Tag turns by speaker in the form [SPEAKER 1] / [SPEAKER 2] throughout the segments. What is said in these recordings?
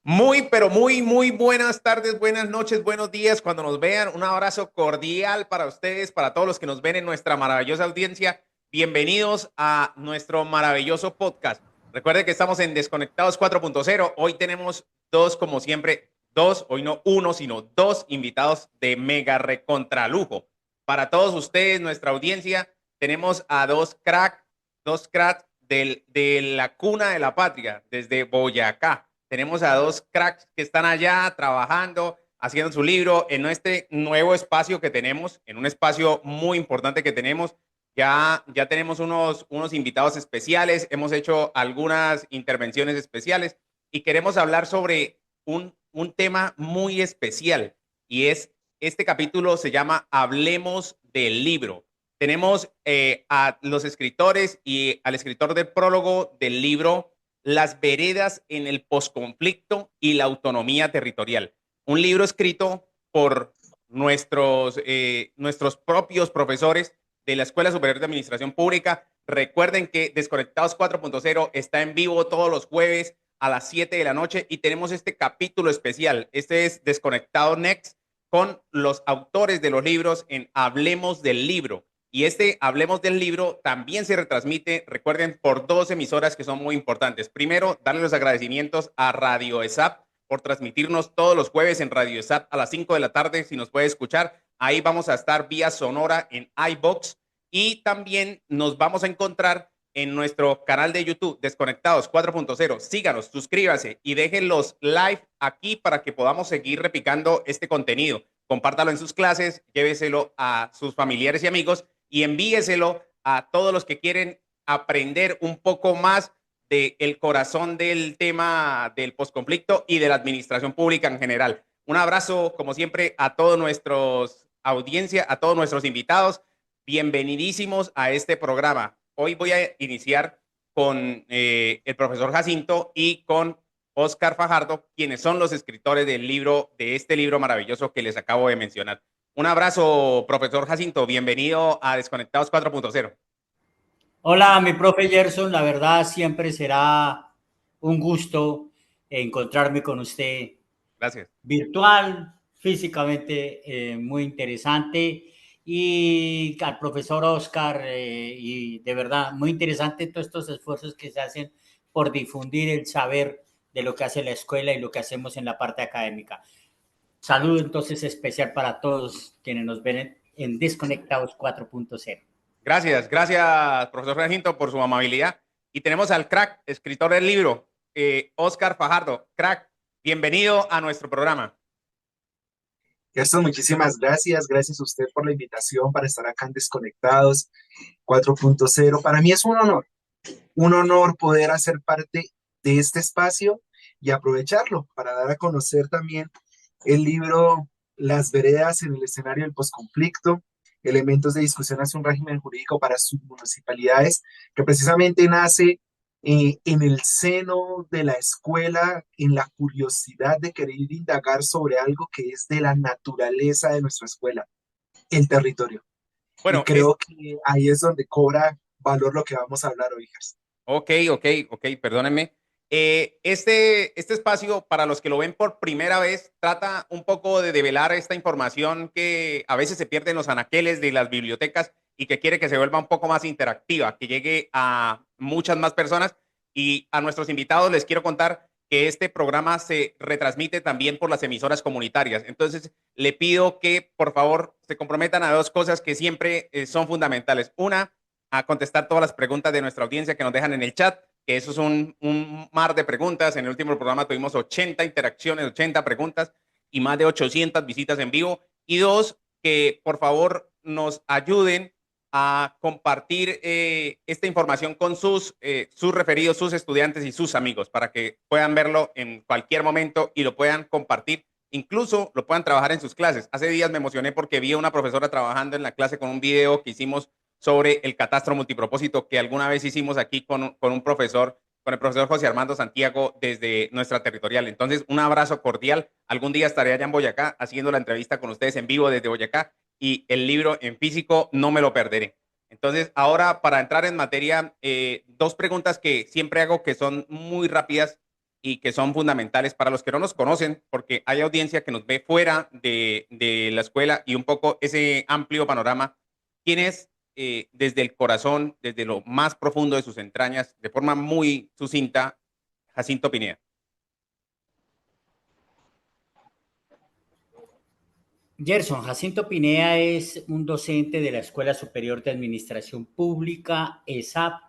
[SPEAKER 1] Muy, pero muy buenas tardes, buenas noches, buenos días cuando nos vean. Un abrazo cordial para ustedes, para todos los que nos ven en nuestra maravillosa audiencia. Bienvenidos a nuestro maravilloso podcast. Recuerden que estamos en Desconectados 4.0. Hoy tenemos dos, como siempre, dos, hoy no uno, sino dos invitados de mega recontralujo. Para todos ustedes, nuestra audiencia, tenemos a dos cracks de la cuna de la patria, desde Boyacá. Tenemos a dos cracks que están allá trabajando, haciendo su libro en este nuevo espacio que tenemos, en un espacio muy importante que tenemos. Ya tenemos unos invitados especiales, hemos hecho algunas intervenciones especiales y queremos hablar sobre un tema muy especial y este capítulo se llama Hablemos del libro. Tenemos a los escritores y al escritor del prólogo del libro Las veredas en el posconflicto y la autonomía territorial. Un libro escrito por nuestros propios profesores de la Escuela Superior de Administración Pública. Recuerden que Desconectados 4.0 está en vivo todos los jueves a las 7 de la noche y tenemos este capítulo especial. Este es Desconectado Next con los autores de los libros en Hablemos del Libro. Y este Hablemos del Libro también se retransmite, recuerden, por dos emisoras que son muy importantes. Primero, darle los agradecimientos a Radio ESAP por transmitirnos todos los jueves en Radio ESAP a las 5 de la tarde, si nos puede escuchar. Ahí vamos a estar vía sonora en iBox y también nos vamos a encontrar en nuestro canal de YouTube, Desconectados 4.0. Síganos, suscríbanse y dejen los live aquí para que podamos seguir replicando este contenido. Compártalo en sus clases, lléveselo a sus familiares y amigos y envíeselo a todos los que quieren aprender un poco más del corazón del tema del posconflicto y de la administración pública en general. Un abrazo, como siempre, a todos nuestros audiencia, a todos nuestros invitados. Bienvenidísimos a este programa. Hoy voy a iniciar con el profesor Jacinto y con Oscar Fajardo, quienes son los escritores del libro, de este libro maravilloso que les acabo de mencionar. Un abrazo, profesor Jacinto. Bienvenido a Desconectados 4.0.
[SPEAKER 2] Hola, mi profe Gerson, la verdad siempre será un gusto encontrarme con usted
[SPEAKER 1] Gracias.
[SPEAKER 2] virtual, físicamente muy interesante y al profesor Oscar y de verdad muy interesante todos estos esfuerzos que se hacen por difundir el saber de lo que hace la escuela y lo que hacemos en la parte académica. Saludo entonces especial para todos quienes nos ven en Desconectados 4.0.
[SPEAKER 1] Gracias, profesor Jacinto, por su amabilidad. Y tenemos al crack, escritor del libro, Oscar Fajardo. Crack, bienvenido a nuestro programa.
[SPEAKER 3] Gerson, muchísimas gracias. Gracias a usted por la invitación para estar acá en Desconectados 4.0. Para mí es un honor poder hacer parte de este espacio y aprovecharlo para dar a conocer también el libro Las veredas en el escenario del posconflicto, elementos de discusión hacia un régimen jurídico para submunicipalidades, que precisamente nace en el seno de la escuela, en la curiosidad de querer indagar sobre algo que es de la naturaleza de nuestra escuela, el territorio. Y
[SPEAKER 1] Bueno,
[SPEAKER 3] creo que ahí es donde cobra valor lo que vamos a hablar hoy, Gerson.
[SPEAKER 1] ok, perdónenme. Este espacio, para los que lo ven por primera vez, trata un poco de develar esta información que a veces se pierde en los anaqueles de las bibliotecas y que quiere que se vuelva un poco más interactiva, que llegue a muchas más personas. Y a nuestros invitados les quiero contar que este programa se retransmite también por las emisoras comunitarias. Entonces, le pido que por favor se comprometan a dos cosas que siempre son fundamentales. Una, a contestar todas las preguntas de nuestra audiencia que nos dejan en el chat, que eso es un mar de preguntas. En el último programa tuvimos 80 interacciones, 80 preguntas y más de 800 visitas en vivo. Y dos, que por favor nos ayuden a compartir esta información con sus referidos, sus estudiantes y sus amigos para que puedan verlo en cualquier momento y lo puedan compartir. Incluso lo puedan trabajar en sus clases. Hace días me emocioné porque vi a una profesora trabajando en la clase con un video que hicimos sobre el catastro multipropósito que alguna vez hicimos aquí con un profesor, con el profesor José Armando Santiago desde nuestra territorial. Entonces, un abrazo cordial. Algún día estaré allá en Boyacá haciendo la entrevista con ustedes en vivo desde Boyacá y el libro en físico no me lo perderé. Entonces, ahora para entrar en materia, dos preguntas que siempre hago que son muy rápidas. y que son fundamentales para los que no nos conocen, porque hay audiencia que nos ve fuera de la escuela y un poco ese amplio panorama. ¿Quién es desde el corazón, desde lo más profundo de sus entrañas, de forma muy sucinta, Jacinto Pineda?
[SPEAKER 2] Gerson, Jacinto Pinea es un docente de la Escuela Superior de Administración Pública, ESAP.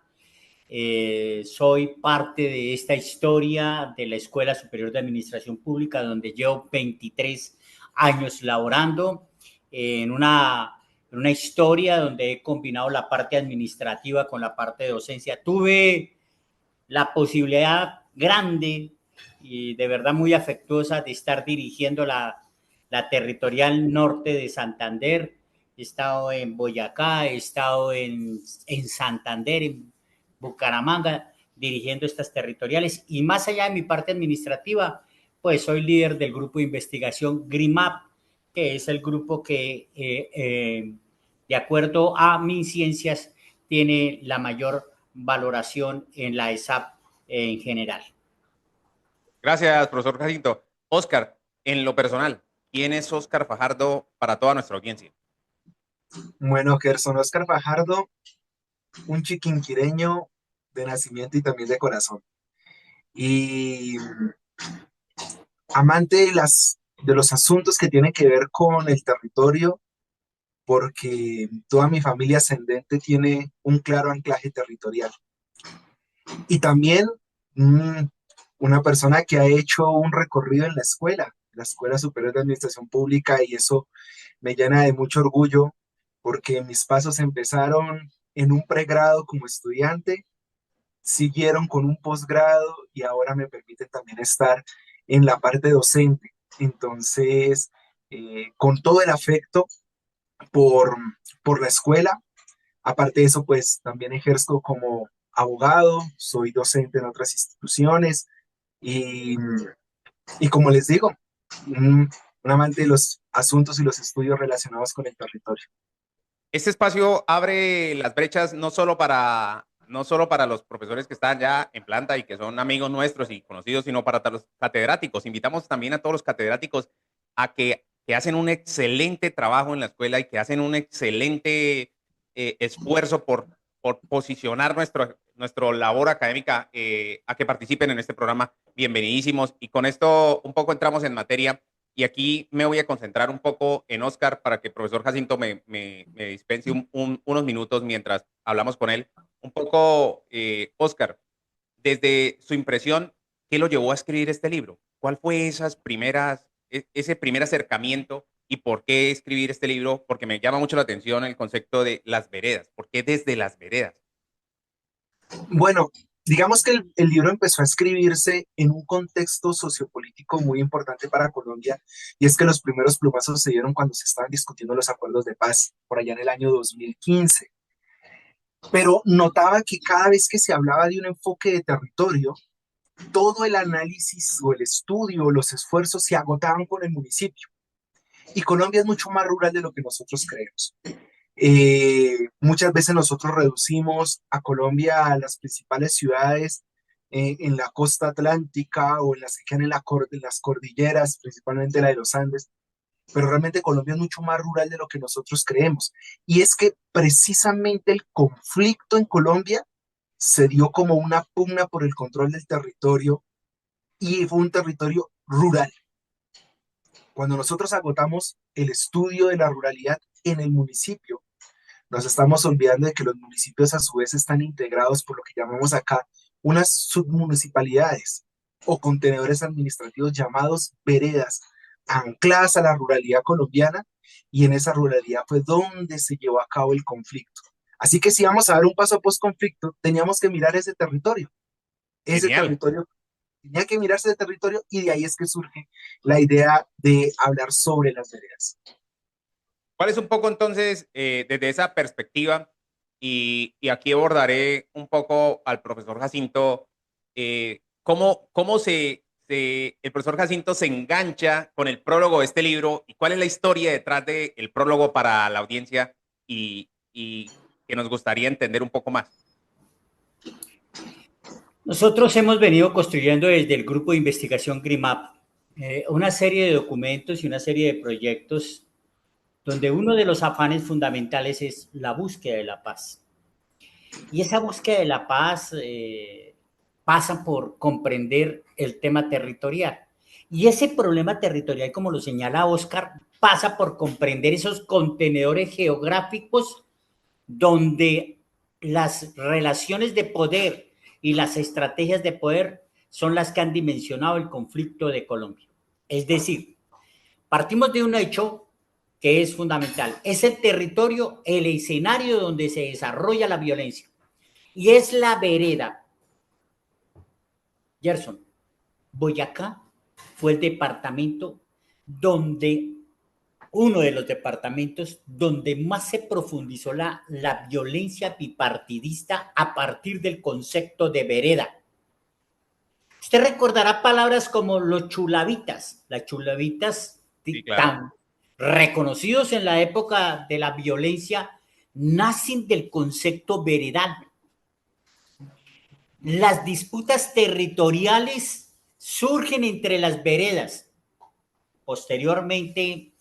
[SPEAKER 2] Soy parte de esta historia de la Escuela Superior de Administración Pública, donde llevo 23 años laborando en una historia donde he combinado la parte administrativa con la parte de docencia. Tuve la posibilidad grande y de verdad muy afectuosa de estar dirigiendo la territorial norte de Santander. He estado en Boyacá, he estado en Santander, en Bucaramanga, dirigiendo estas territoriales. Y más allá de mi parte administrativa, pues soy líder del grupo de investigación GRIMAP, que es el grupo que, de acuerdo a mis ciencias, tiene la mayor valoración en la ESAP en general.
[SPEAKER 1] Gracias, profesor Jacinto. Oscar, en lo personal, ¿quién es Oscar Fajardo para toda nuestra audiencia?
[SPEAKER 3] Bueno, Gerson Oscar Fajardo, un chiquinquireño de nacimiento y también de corazón. Y amante de los asuntos que tienen que ver con el territorio, porque toda mi familia ascendente tiene un claro anclaje territorial. Y también mm, una persona que ha hecho un recorrido en la Escuela Superior de Administración Pública, y eso me llena de mucho orgullo, porque mis pasos empezaron en un pregrado como estudiante, siguieron con un posgrado y ahora me permiten también estar en la parte docente. Entonces, con todo el afecto por, por la escuela. Aparte de eso, pues también ejerzo como abogado, soy docente en otras instituciones y, y como les digo, un amante de los asuntos y los estudios relacionados con el territorio.
[SPEAKER 1] Este espacio abre las brechas no solo para los profesores que están ya en planta y que son amigos nuestros y conocidos, sino para los catedráticos. Invitamos también a todos los catedráticos que hacen un excelente trabajo en la escuela y que hacen un excelente esfuerzo por posicionar nuestro labor académica a que participen en este programa. Bienvenidísimos. Y con esto un poco entramos en materia. Y aquí me voy a concentrar un poco en Oscar para que el profesor Jacinto me dispense unos minutos mientras hablamos con él. Un poco, Oscar, desde su impresión, ¿qué lo llevó a escribir este libro? ¿Cuál fue ese primer acercamiento y por qué escribir este libro? Porque me llama mucho la atención el concepto de las veredas. ¿Por qué desde las veredas?
[SPEAKER 3] Bueno, digamos que el libro empezó a escribirse en un contexto sociopolítico muy importante para Colombia, y es que los primeros plumazos se dieron cuando se estaban discutiendo los acuerdos de paz, por allá en el año 2015. Pero notaba que cada vez que se hablaba de un enfoque de territorio, todo el análisis o el estudio, los esfuerzos se agotaban con el municipio. Y Colombia es mucho más rural de lo que nosotros creemos. Muchas veces nosotros reducimos a Colombia a las principales ciudades en la costa atlántica o en las que quedan en las cordilleras, principalmente la de los Andes, pero realmente Colombia es mucho más rural de lo que nosotros creemos. Y es que precisamente el conflicto en Colombia se dio como una pugna por el control del territorio, y fue un territorio rural. Cuando nosotros agotamos el estudio de la ruralidad en el municipio, nos estamos olvidando de que los municipios a su vez están integrados por lo que llamamos acá unas submunicipalidades o contenedores administrativos llamados veredas, ancladas a la ruralidad colombiana, y en esa ruralidad fue donde se llevó a cabo el conflicto. Así que si vamos a dar un paso post-conflicto, teníamos que mirar ese
[SPEAKER 1] Genial.
[SPEAKER 3] territorio, tenía que mirarse de territorio, y de ahí es que surge la idea de hablar sobre las veredas.
[SPEAKER 1] ¿Cuál es un poco entonces, desde esa perspectiva, y aquí abordaré un poco al profesor Jacinto, cómo el profesor Jacinto se engancha con el prólogo de este libro y cuál es la historia detrás del prólogo para la audiencia y que nos gustaría entender un poco más?
[SPEAKER 2] Nosotros hemos venido construyendo desde el grupo de investigación GRIMAP una serie de documentos y una serie de proyectos donde uno de los afanes fundamentales es la búsqueda de la paz. Y esa búsqueda de la paz pasa por comprender el tema territorial. Y ese problema territorial, como lo señala Oscar, pasa por comprender esos contenedores geográficos donde las relaciones de poder y las estrategias de poder son las que han dimensionado el conflicto de Colombia. Es decir, partimos de un hecho que es fundamental. Es el territorio, el escenario donde se desarrolla la violencia. Y es la vereda. Gerson, Boyacá fue el departamento donde, uno de los departamentos donde más se profundizó la violencia bipartidista a partir del concepto de vereda. Usted recordará palabras como los chulavitas, las chulavitas
[SPEAKER 1] Sí, claro.
[SPEAKER 2] tan reconocidos en la época de la violencia, nacen del concepto veredal. Las disputas territoriales surgen entre las veredas. Posteriormente,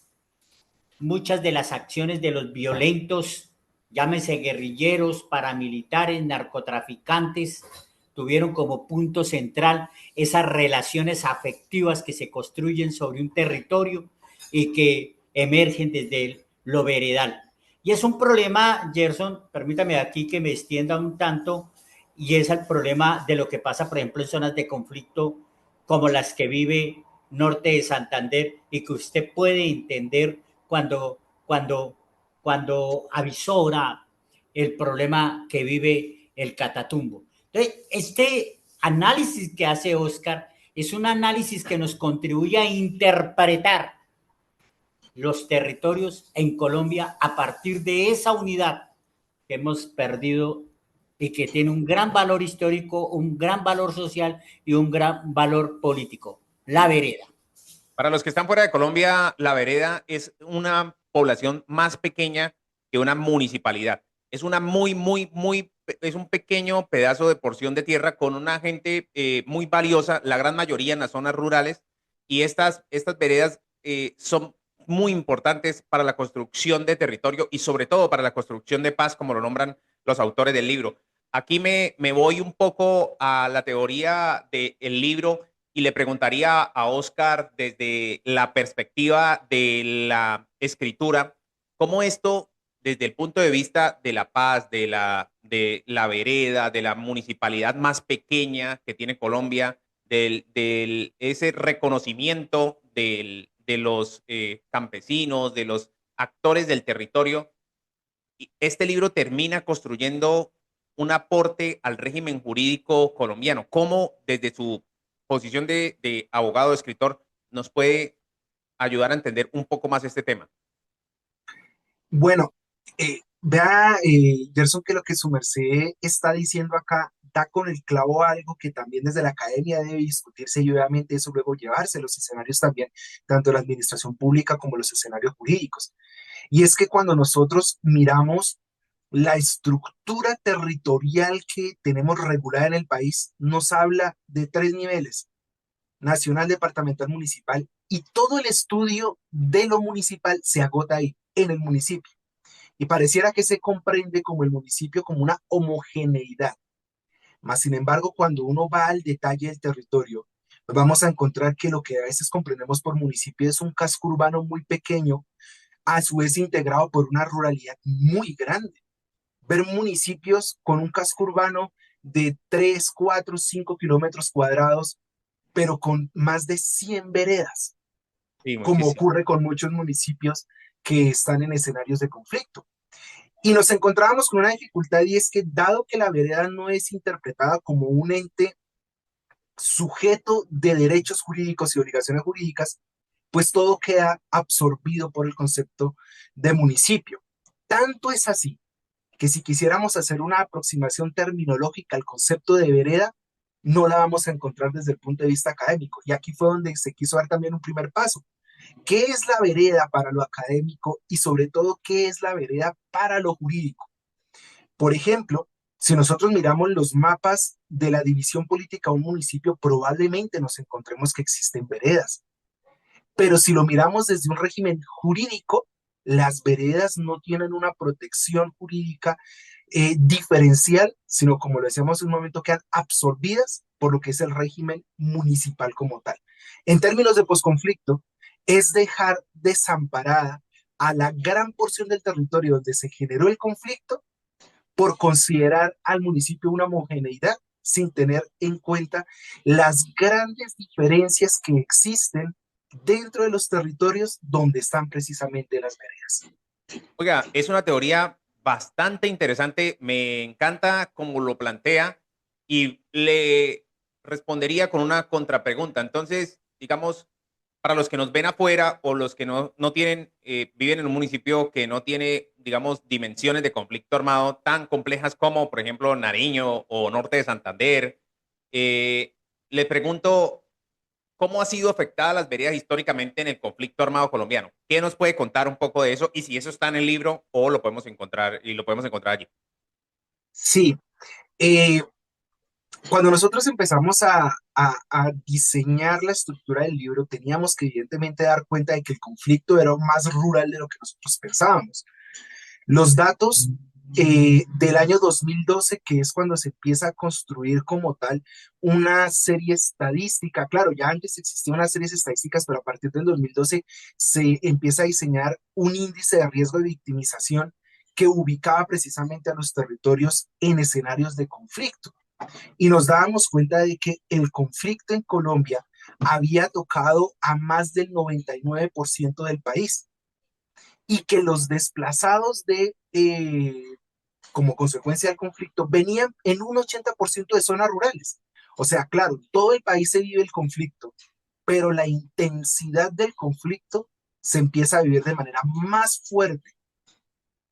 [SPEAKER 2] muchas de las acciones de los violentos, llámense guerrilleros, paramilitares, narcotraficantes, tuvieron como punto central esas relaciones afectivas que se construyen sobre un territorio y que emergen desde lo veredal. Y es un problema, Gerson, permítame aquí que me extienda un tanto, y es el problema de lo que pasa, por ejemplo, en zonas de conflicto como las que vive norte de Santander y que usted puede entender cuando, cuando, cuando avisora el problema que vive el Catatumbo. Entonces, este análisis que hace Oscar es un análisis que nos contribuye a interpretar los territorios en Colombia a partir de esa unidad que hemos perdido y que tiene un gran valor histórico, un gran valor social y un gran valor político, la vereda.
[SPEAKER 1] Para los que están fuera de Colombia, La Vereda es una población más pequeña que una municipalidad. Es una es un pequeño pedazo de porción de tierra con una gente muy valiosa, la gran mayoría en las zonas rurales, y estas veredas son muy importantes para la construcción de territorio y sobre todo para la construcción de paz, como lo nombran los autores del libro. Aquí me voy un poco a la teoría del libro y le preguntaría a Oscar desde la perspectiva de la escritura, cómo esto, desde el punto de vista de la paz, de la vereda, de la municipalidad más pequeña que tiene Colombia, ese reconocimiento de los campesinos, de los actores del territorio, este libro termina construyendo un aporte al régimen jurídico colombiano. ¿Cómo desde su posición de abogado, de escritor, nos puede ayudar a entender un poco más este tema?
[SPEAKER 3] Bueno, vea, Gerson, que lo que su merced está diciendo acá da con el clavo algo que también desde la academia debe discutirse y obviamente eso luego llevarse a los escenarios también, tanto la administración pública como los escenarios jurídicos. Y es que cuando nosotros miramos la estructura territorial que tenemos regulada en el país, nos habla de tres niveles: nacional, departamental, municipal, y todo el estudio de lo municipal se agota ahí, en el municipio. Y pareciera que se comprende como el municipio como una homogeneidad. Más sin embargo, cuando uno va al detalle del territorio, pues vamos a encontrar que lo que a veces comprendemos por municipio es un casco urbano muy pequeño, a su vez integrado por una ruralidad muy grande. Ver municipios con un casco urbano de 3, 4, 5 kilómetros cuadrados, pero con más de 100 veredas,
[SPEAKER 1] Sí,
[SPEAKER 3] como
[SPEAKER 1] muchísimo.
[SPEAKER 3] ocurre con muchos municipios que están en escenarios de conflicto. Y nos encontrábamos con una dificultad, y es que dado que la vereda no es interpretada como un ente sujeto de derechos jurídicos y obligaciones jurídicas, pues todo queda absorbido por el concepto de municipio. Tanto es así que si quisiéramos hacer una aproximación terminológica al concepto de vereda, no la vamos a encontrar desde el punto de vista académico. Y aquí fue donde se quiso dar también un primer paso. ¿Qué es la vereda para lo académico y sobre todo qué es la vereda para lo jurídico? Por ejemplo, Si nosotros miramos los mapas de la división política de un municipio, probablemente nos encontremos que existen veredas. Pero si lo miramos desde un régimen jurídico, las veredas no tienen una protección jurídica diferencial, sino como lo decíamos en un momento, quedan absorbidas por lo que es el régimen municipal como tal. En términos de posconflicto, es dejar desamparada a la gran porción del territorio donde se generó el conflicto por considerar al municipio una homogeneidad sin tener en cuenta las grandes diferencias que existen dentro de los territorios donde están precisamente las veredas.
[SPEAKER 1] Oiga, es una teoría bastante interesante, me encanta cómo lo plantea y le respondería con una contrapregunta. Entonces, digamos, para los que nos ven afuera o los que no tienen, viven en un municipio que no tiene, digamos, dimensiones de conflicto armado tan complejas como, por ejemplo, Nariño o Norte de Santander, le pregunto, ¿cómo ha sido afectada las veredas históricamente en el conflicto armado colombiano? ¿Qué nos puede contar un poco de eso? Y si eso está en el libro o lo podemos encontrar y lo podemos encontrar allí.
[SPEAKER 3] Sí, eh, cuando nosotros empezamos a diseñar la estructura del libro, teníamos que evidentemente dar cuenta de que el conflicto era más rural de lo que nosotros pensábamos. Los datos del año 2012, que es cuando se empieza a construir como tal una serie estadística, claro, ya antes existían unas series estadísticas, pero a partir del 2012 se empieza a diseñar un índice de riesgo de victimización que ubicaba precisamente a los territorios en escenarios de conflicto. Y nos dábamos cuenta de que el conflicto en Colombia había tocado a más del 99% del país y que los desplazados como consecuencia del conflicto venían en un 80% de zonas rurales. O sea, claro, todo el país se vive el conflicto, pero la intensidad del conflicto se empieza a vivir de manera más fuerte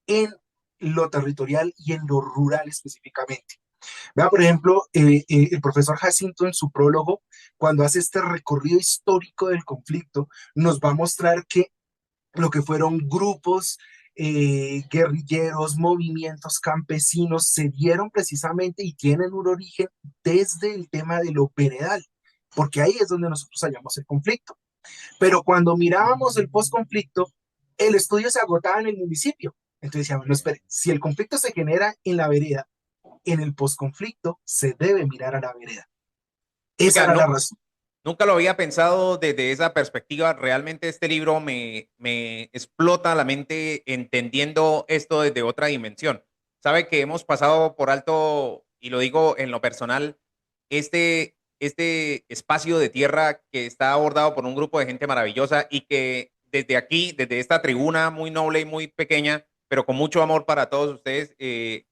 [SPEAKER 3] en lo territorial y en lo rural específicamente. Vea, por ejemplo, el profesor Jacinto en su prólogo, cuando hace este recorrido histórico del conflicto, nos va a mostrar que lo que fueron grupos guerrilleros, movimientos campesinos, se dieron precisamente y tienen un origen desde el tema de lo veredal, porque ahí es donde nosotros hallamos el conflicto. Pero cuando mirábamos el postconflicto, el estudio se agotaba en el municipio. Entonces decíamos, no, espere, si el conflicto se genera en la vereda, en el posconflicto se debe mirar a la vereda. Esa
[SPEAKER 1] Oiga,
[SPEAKER 3] era la
[SPEAKER 1] no,
[SPEAKER 3] razón.
[SPEAKER 1] nunca lo había pensado desde esa perspectiva. Realmente este libro me explota la mente entendiendo esto desde otra dimensión. Sabe que hemos pasado por alto, y lo digo en lo personal, este espacio de tierra que está abordado por un grupo de gente maravillosa y que desde aquí, desde esta tribuna muy noble y muy pequeña, pero con mucho amor para todos ustedes,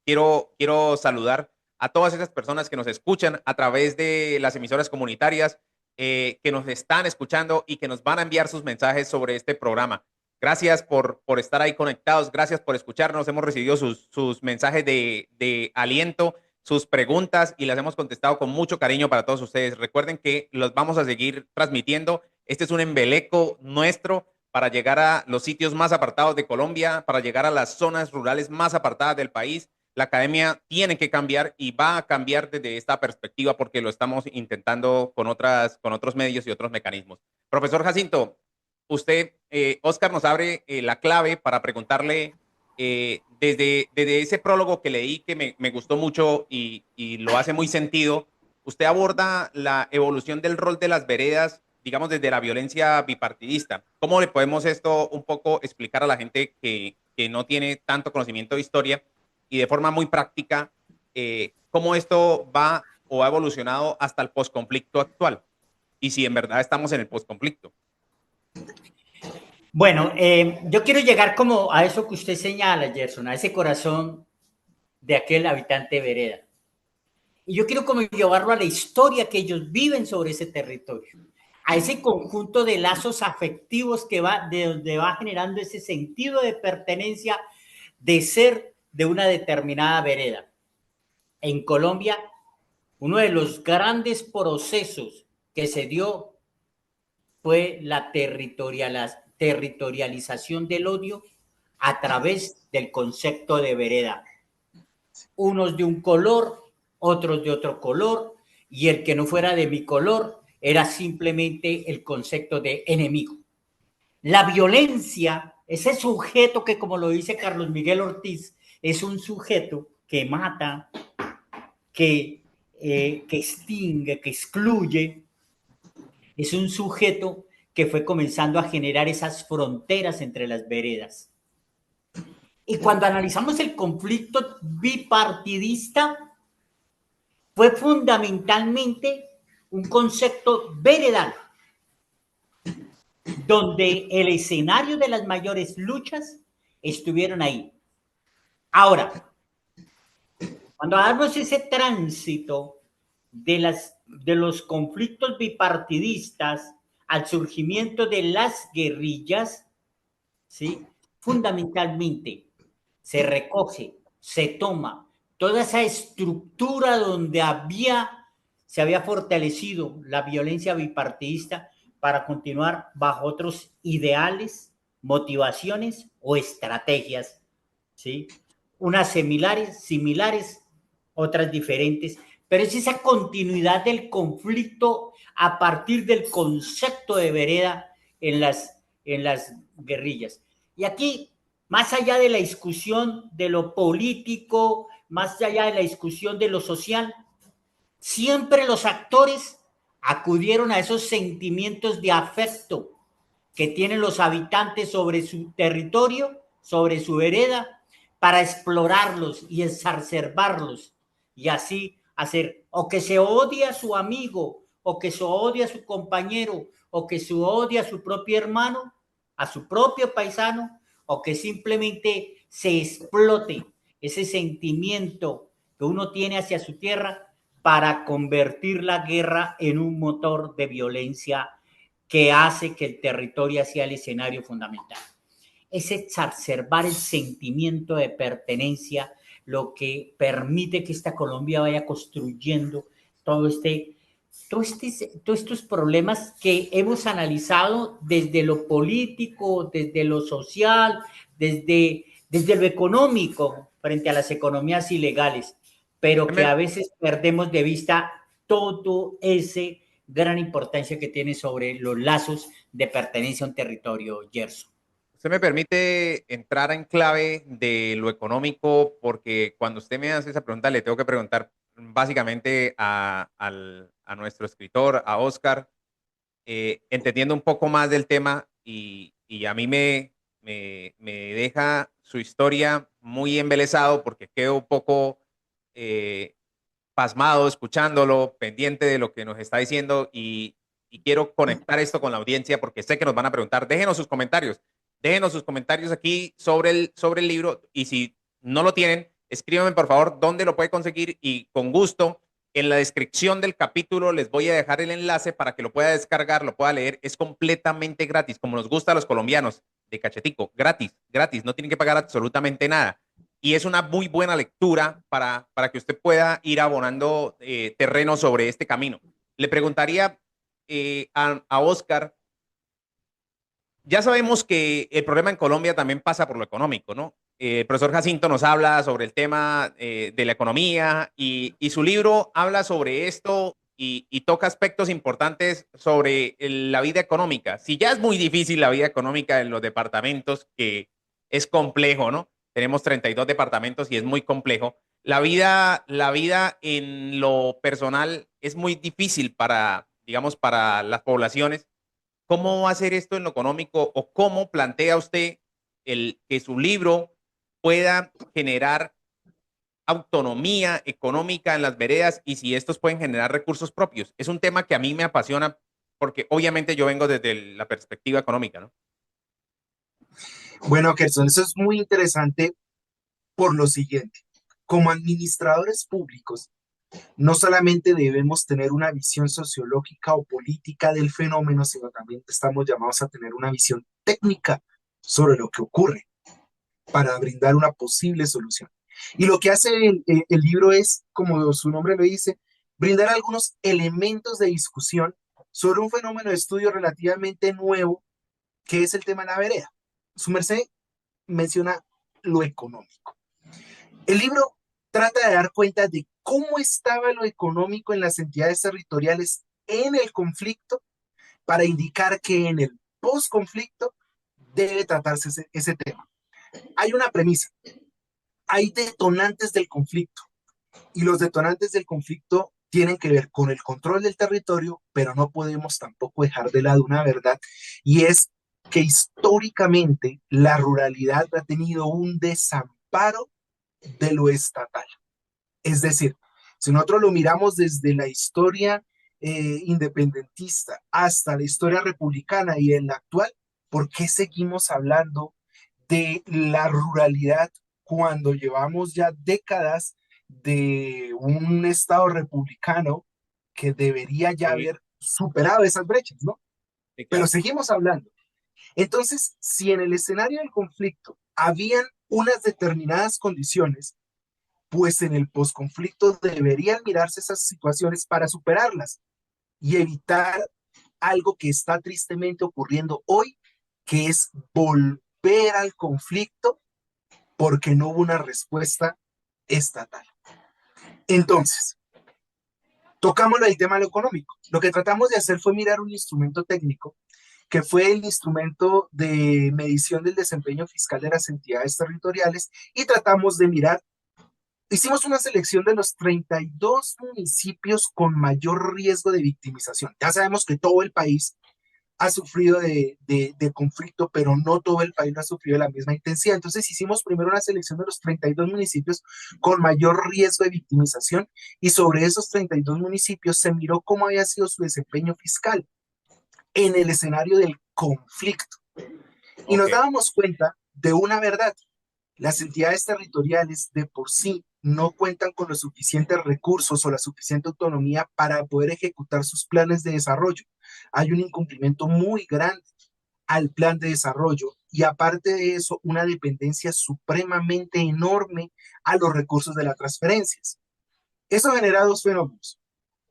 [SPEAKER 1] quiero saludar a todas esas personas que nos escuchan a través de las emisoras comunitarias, que nos están escuchando y que nos van a enviar sus mensajes sobre este programa. Gracias por estar ahí conectados, gracias por escucharnos. Hemos recibido sus mensajes de aliento, sus preguntas y las hemos contestado con mucho cariño para todos ustedes. Recuerden que los vamos a seguir transmitiendo. Este es un embeleco nuestro para llegar a los sitios más apartados de Colombia, para llegar a las zonas rurales más apartadas del país. La academia tiene que cambiar y va a cambiar desde esta perspectiva porque lo estamos intentando con otros medios y otros mecanismos. Profesor Jacinto, usted, Oscar nos abre la clave para preguntarle desde ese prólogo que leí que me gustó mucho y lo hace muy sentido. Usted aborda la evolución del rol de las veredas, digamos, desde la violencia bipartidista. ¿Cómo le podemos esto un poco explicar a la gente que no tiene tanto conocimiento de historia y de forma muy práctica cómo esto va o ha evolucionado hasta el posconflicto actual? Y si en verdad estamos en el posconflicto.
[SPEAKER 2] Bueno, yo quiero llegar como a eso que usted señala, Gerson, a ese corazón de aquel habitante de vereda. Y yo quiero como llevarlo a la historia que ellos viven sobre ese territorio, a ese conjunto de lazos afectivos que va, de donde va generando ese sentido de pertenencia, de ser de una determinada vereda. En Colombia, uno de los grandes procesos que se dio fue la territorialización del odio a través del concepto de vereda. unos de un color, otros de otro color, y el que no fuera de mi color era simplemente el concepto de enemigo. La violencia, ese sujeto que, como lo dice Carlos Miguel Ortiz, es un sujeto que mata, que extingue, que excluye, es un sujeto que fue comenzando a generar esas fronteras entre las veredas. Y cuando analizamos el conflicto bipartidista, fue fundamentalmente un concepto veredal, donde el escenario de las mayores luchas estuvieron ahí. Ahora, cuando damos ese tránsito de los conflictos bipartidistas al surgimiento de las guerrillas, ¿sí? Fundamentalmente se recoge, se toma toda esa estructura donde se había fortalecido la violencia bipartidista para continuar bajo otros ideales, motivaciones o estrategias, ¿sí? Unas similares, otras diferentes, pero es esa continuidad del conflicto a partir del concepto de vereda en las guerrillas. Y aquí, más allá de la discusión de lo político, más allá de la discusión de lo social, siempre los actores acudieron a esos sentimientos de afecto que tienen los habitantes sobre su territorio, sobre su vereda, para explorarlos y exacerbarlos y así hacer o que se odie a su amigo o que se odie a su compañero o que se odie a su propio hermano, a su propio paisano o que simplemente se explote ese sentimiento que uno tiene hacia su tierra para convertir la guerra en un motor de violencia que hace que el territorio sea el escenario fundamental. Es exacerbar el sentimiento de pertenencia lo que permite que esta Colombia vaya construyendo todo todos estos problemas que hemos analizado desde lo político, desde lo social, desde lo económico, frente a las economías ilegales, pero que a veces perdemos de vista todo ese gran importancia que tiene sobre los lazos de pertenencia a un territorio, Gerson.
[SPEAKER 1] Usted me permite entrar en clave de lo económico, porque cuando usted me hace esa pregunta, le tengo que preguntar básicamente a nuestro escritor, a Oscar, entendiendo un poco más del tema y a mí me deja su historia muy embelesado porque quedo un poco eh, pasmado escuchándolo, pendiente de lo que nos está diciendo y quiero conectar esto con la audiencia porque sé que nos van a preguntar. Déjenos sus comentarios aquí sobre el libro y si no lo tienen, escríbanme por favor dónde lo puede conseguir y con gusto en la descripción del capítulo les voy a dejar el enlace para que lo pueda descargar, lo pueda leer. Es completamente gratis, como nos gusta a los colombianos, de cachetico, gratis, gratis, no tienen que pagar absolutamente nada y es una muy buena lectura para que usted pueda ir abonando terreno sobre este camino. Le preguntaría a Oscar, ya sabemos que el problema en Colombia también pasa por lo económico, ¿no? El profesor Jacinto nos habla sobre el tema de la economía y su libro habla sobre esto y toca aspectos importantes sobre la vida económica. Si ya es muy difícil la vida económica en los departamentos, que es complejo, ¿no? Tenemos 32 departamentos y es muy complejo. La vida en lo personal es muy difícil para, digamos, para las poblaciones. ¿Cómo va a ser esto en lo económico o cómo plantea usted que su libro pueda generar autonomía económica en las veredas y si estos pueden generar recursos propios? Es un tema que a mí me apasiona porque obviamente yo vengo desde la perspectiva económica, ¿no?
[SPEAKER 3] Bueno, Gerson, eso es muy interesante por lo siguiente. Como administradores públicos, no solamente debemos tener una visión sociológica o política del fenómeno, sino también estamos llamados a tener una visión técnica sobre lo que ocurre para brindar una posible solución. Y lo que hace el libro es, como su nombre lo dice, brindar algunos elementos de discusión sobre un fenómeno de estudio relativamente nuevo, que es el tema de la vereda. Su merced menciona lo económico. El libro trata de dar cuenta de cómo estaba lo económico en las entidades territoriales en el conflicto para indicar que en el post-conflicto debe tratarse ese tema. Hay una premisa, hay detonantes del conflicto y los detonantes del conflicto tienen que ver con el control del territorio, pero no podemos tampoco dejar de lado una verdad y es que históricamente la ruralidad ha tenido un desamparo de lo estatal. Es decir, si nosotros lo miramos desde la historia independentista hasta la historia republicana y en la actual, ¿por qué seguimos hablando de la ruralidad cuando llevamos ya décadas de un Estado republicano que debería ya
[SPEAKER 1] Sí,
[SPEAKER 3] haber superado esas brechas, ¿no?
[SPEAKER 1] sí,
[SPEAKER 3] Pero
[SPEAKER 1] claro.
[SPEAKER 3] seguimos hablando. Entonces, si en el escenario del conflicto habían unas determinadas condiciones, pues en el posconflicto deberían mirarse esas situaciones para superarlas y evitar algo que está tristemente ocurriendo hoy, que es volver al conflicto porque no hubo una respuesta estatal. Entonces, tocamos el tema de lo económico. Lo que tratamos de hacer fue mirar un instrumento técnico que fue el instrumento de medición del desempeño fiscal de las entidades territoriales y tratamos de mirar. Hicimos una selección de los 32 municipios con mayor riesgo de victimización. Ya sabemos que todo el país ha sufrido de conflicto, pero no todo el país lo ha sufrido de la misma intensidad. Entonces hicimos primero una selección de los 32 municipios con mayor riesgo de victimización y sobre esos 32 municipios se miró cómo había sido su desempeño fiscal en el escenario del conflicto. Y
[SPEAKER 1] Ok,
[SPEAKER 3] nos dábamos cuenta de una verdad. Las entidades territoriales de por sí no cuentan con los suficientes recursos o la suficiente autonomía para poder ejecutar sus planes de desarrollo. Hay un incumplimiento muy grande al plan de desarrollo y aparte de eso, una dependencia supremamente enorme a los recursos de las transferencias. Eso genera dos fenómenos.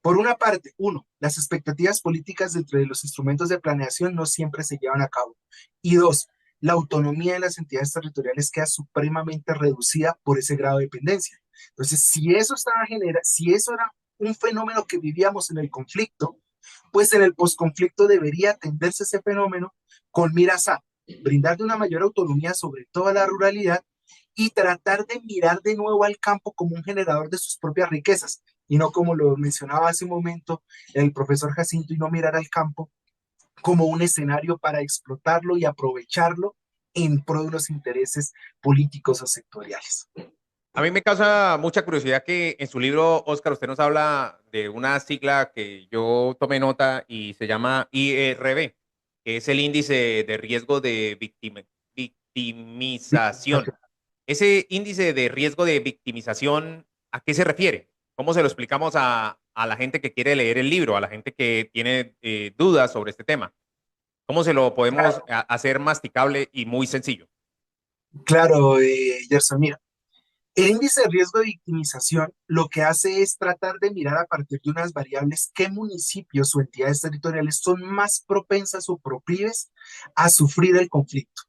[SPEAKER 3] Por una parte, uno, las expectativas políticas dentro de los instrumentos de planeación no siempre se llevan a cabo. Y dos, la autonomía de las entidades territoriales queda supremamente reducida por ese grado de dependencia. Entonces, si eso era un fenómeno que vivíamos en el conflicto, pues en el posconflicto debería atenderse ese fenómeno con miras a brindar de una mayor autonomía sobre toda la ruralidad y tratar de mirar de nuevo al campo como un generador de sus propias riquezas y no como lo mencionaba hace un momento el profesor Jacinto, y no mirar al campo como un escenario para explotarlo y aprovecharlo en pro de los intereses políticos o sectoriales.
[SPEAKER 1] a mí me causa mucha curiosidad que en su libro, Oscar, usted nos habla de una sigla que yo tomé nota y se llama IRB, que es el índice de riesgo de victimización. Ese índice de riesgo de victimización, ¿a qué se refiere? ¿Cómo se lo explicamos a la gente que quiere leer el libro, a la gente que tiene dudas sobre este tema? ¿Cómo se lo podemos
[SPEAKER 3] Claro,
[SPEAKER 1] hacer masticable y muy sencillo?
[SPEAKER 3] claro, Gerson, mira, el índice de riesgo de victimización lo que hace es tratar de mirar a partir de unas variables qué municipios o entidades territoriales son más propensas o proclives a sufrir el conflicto.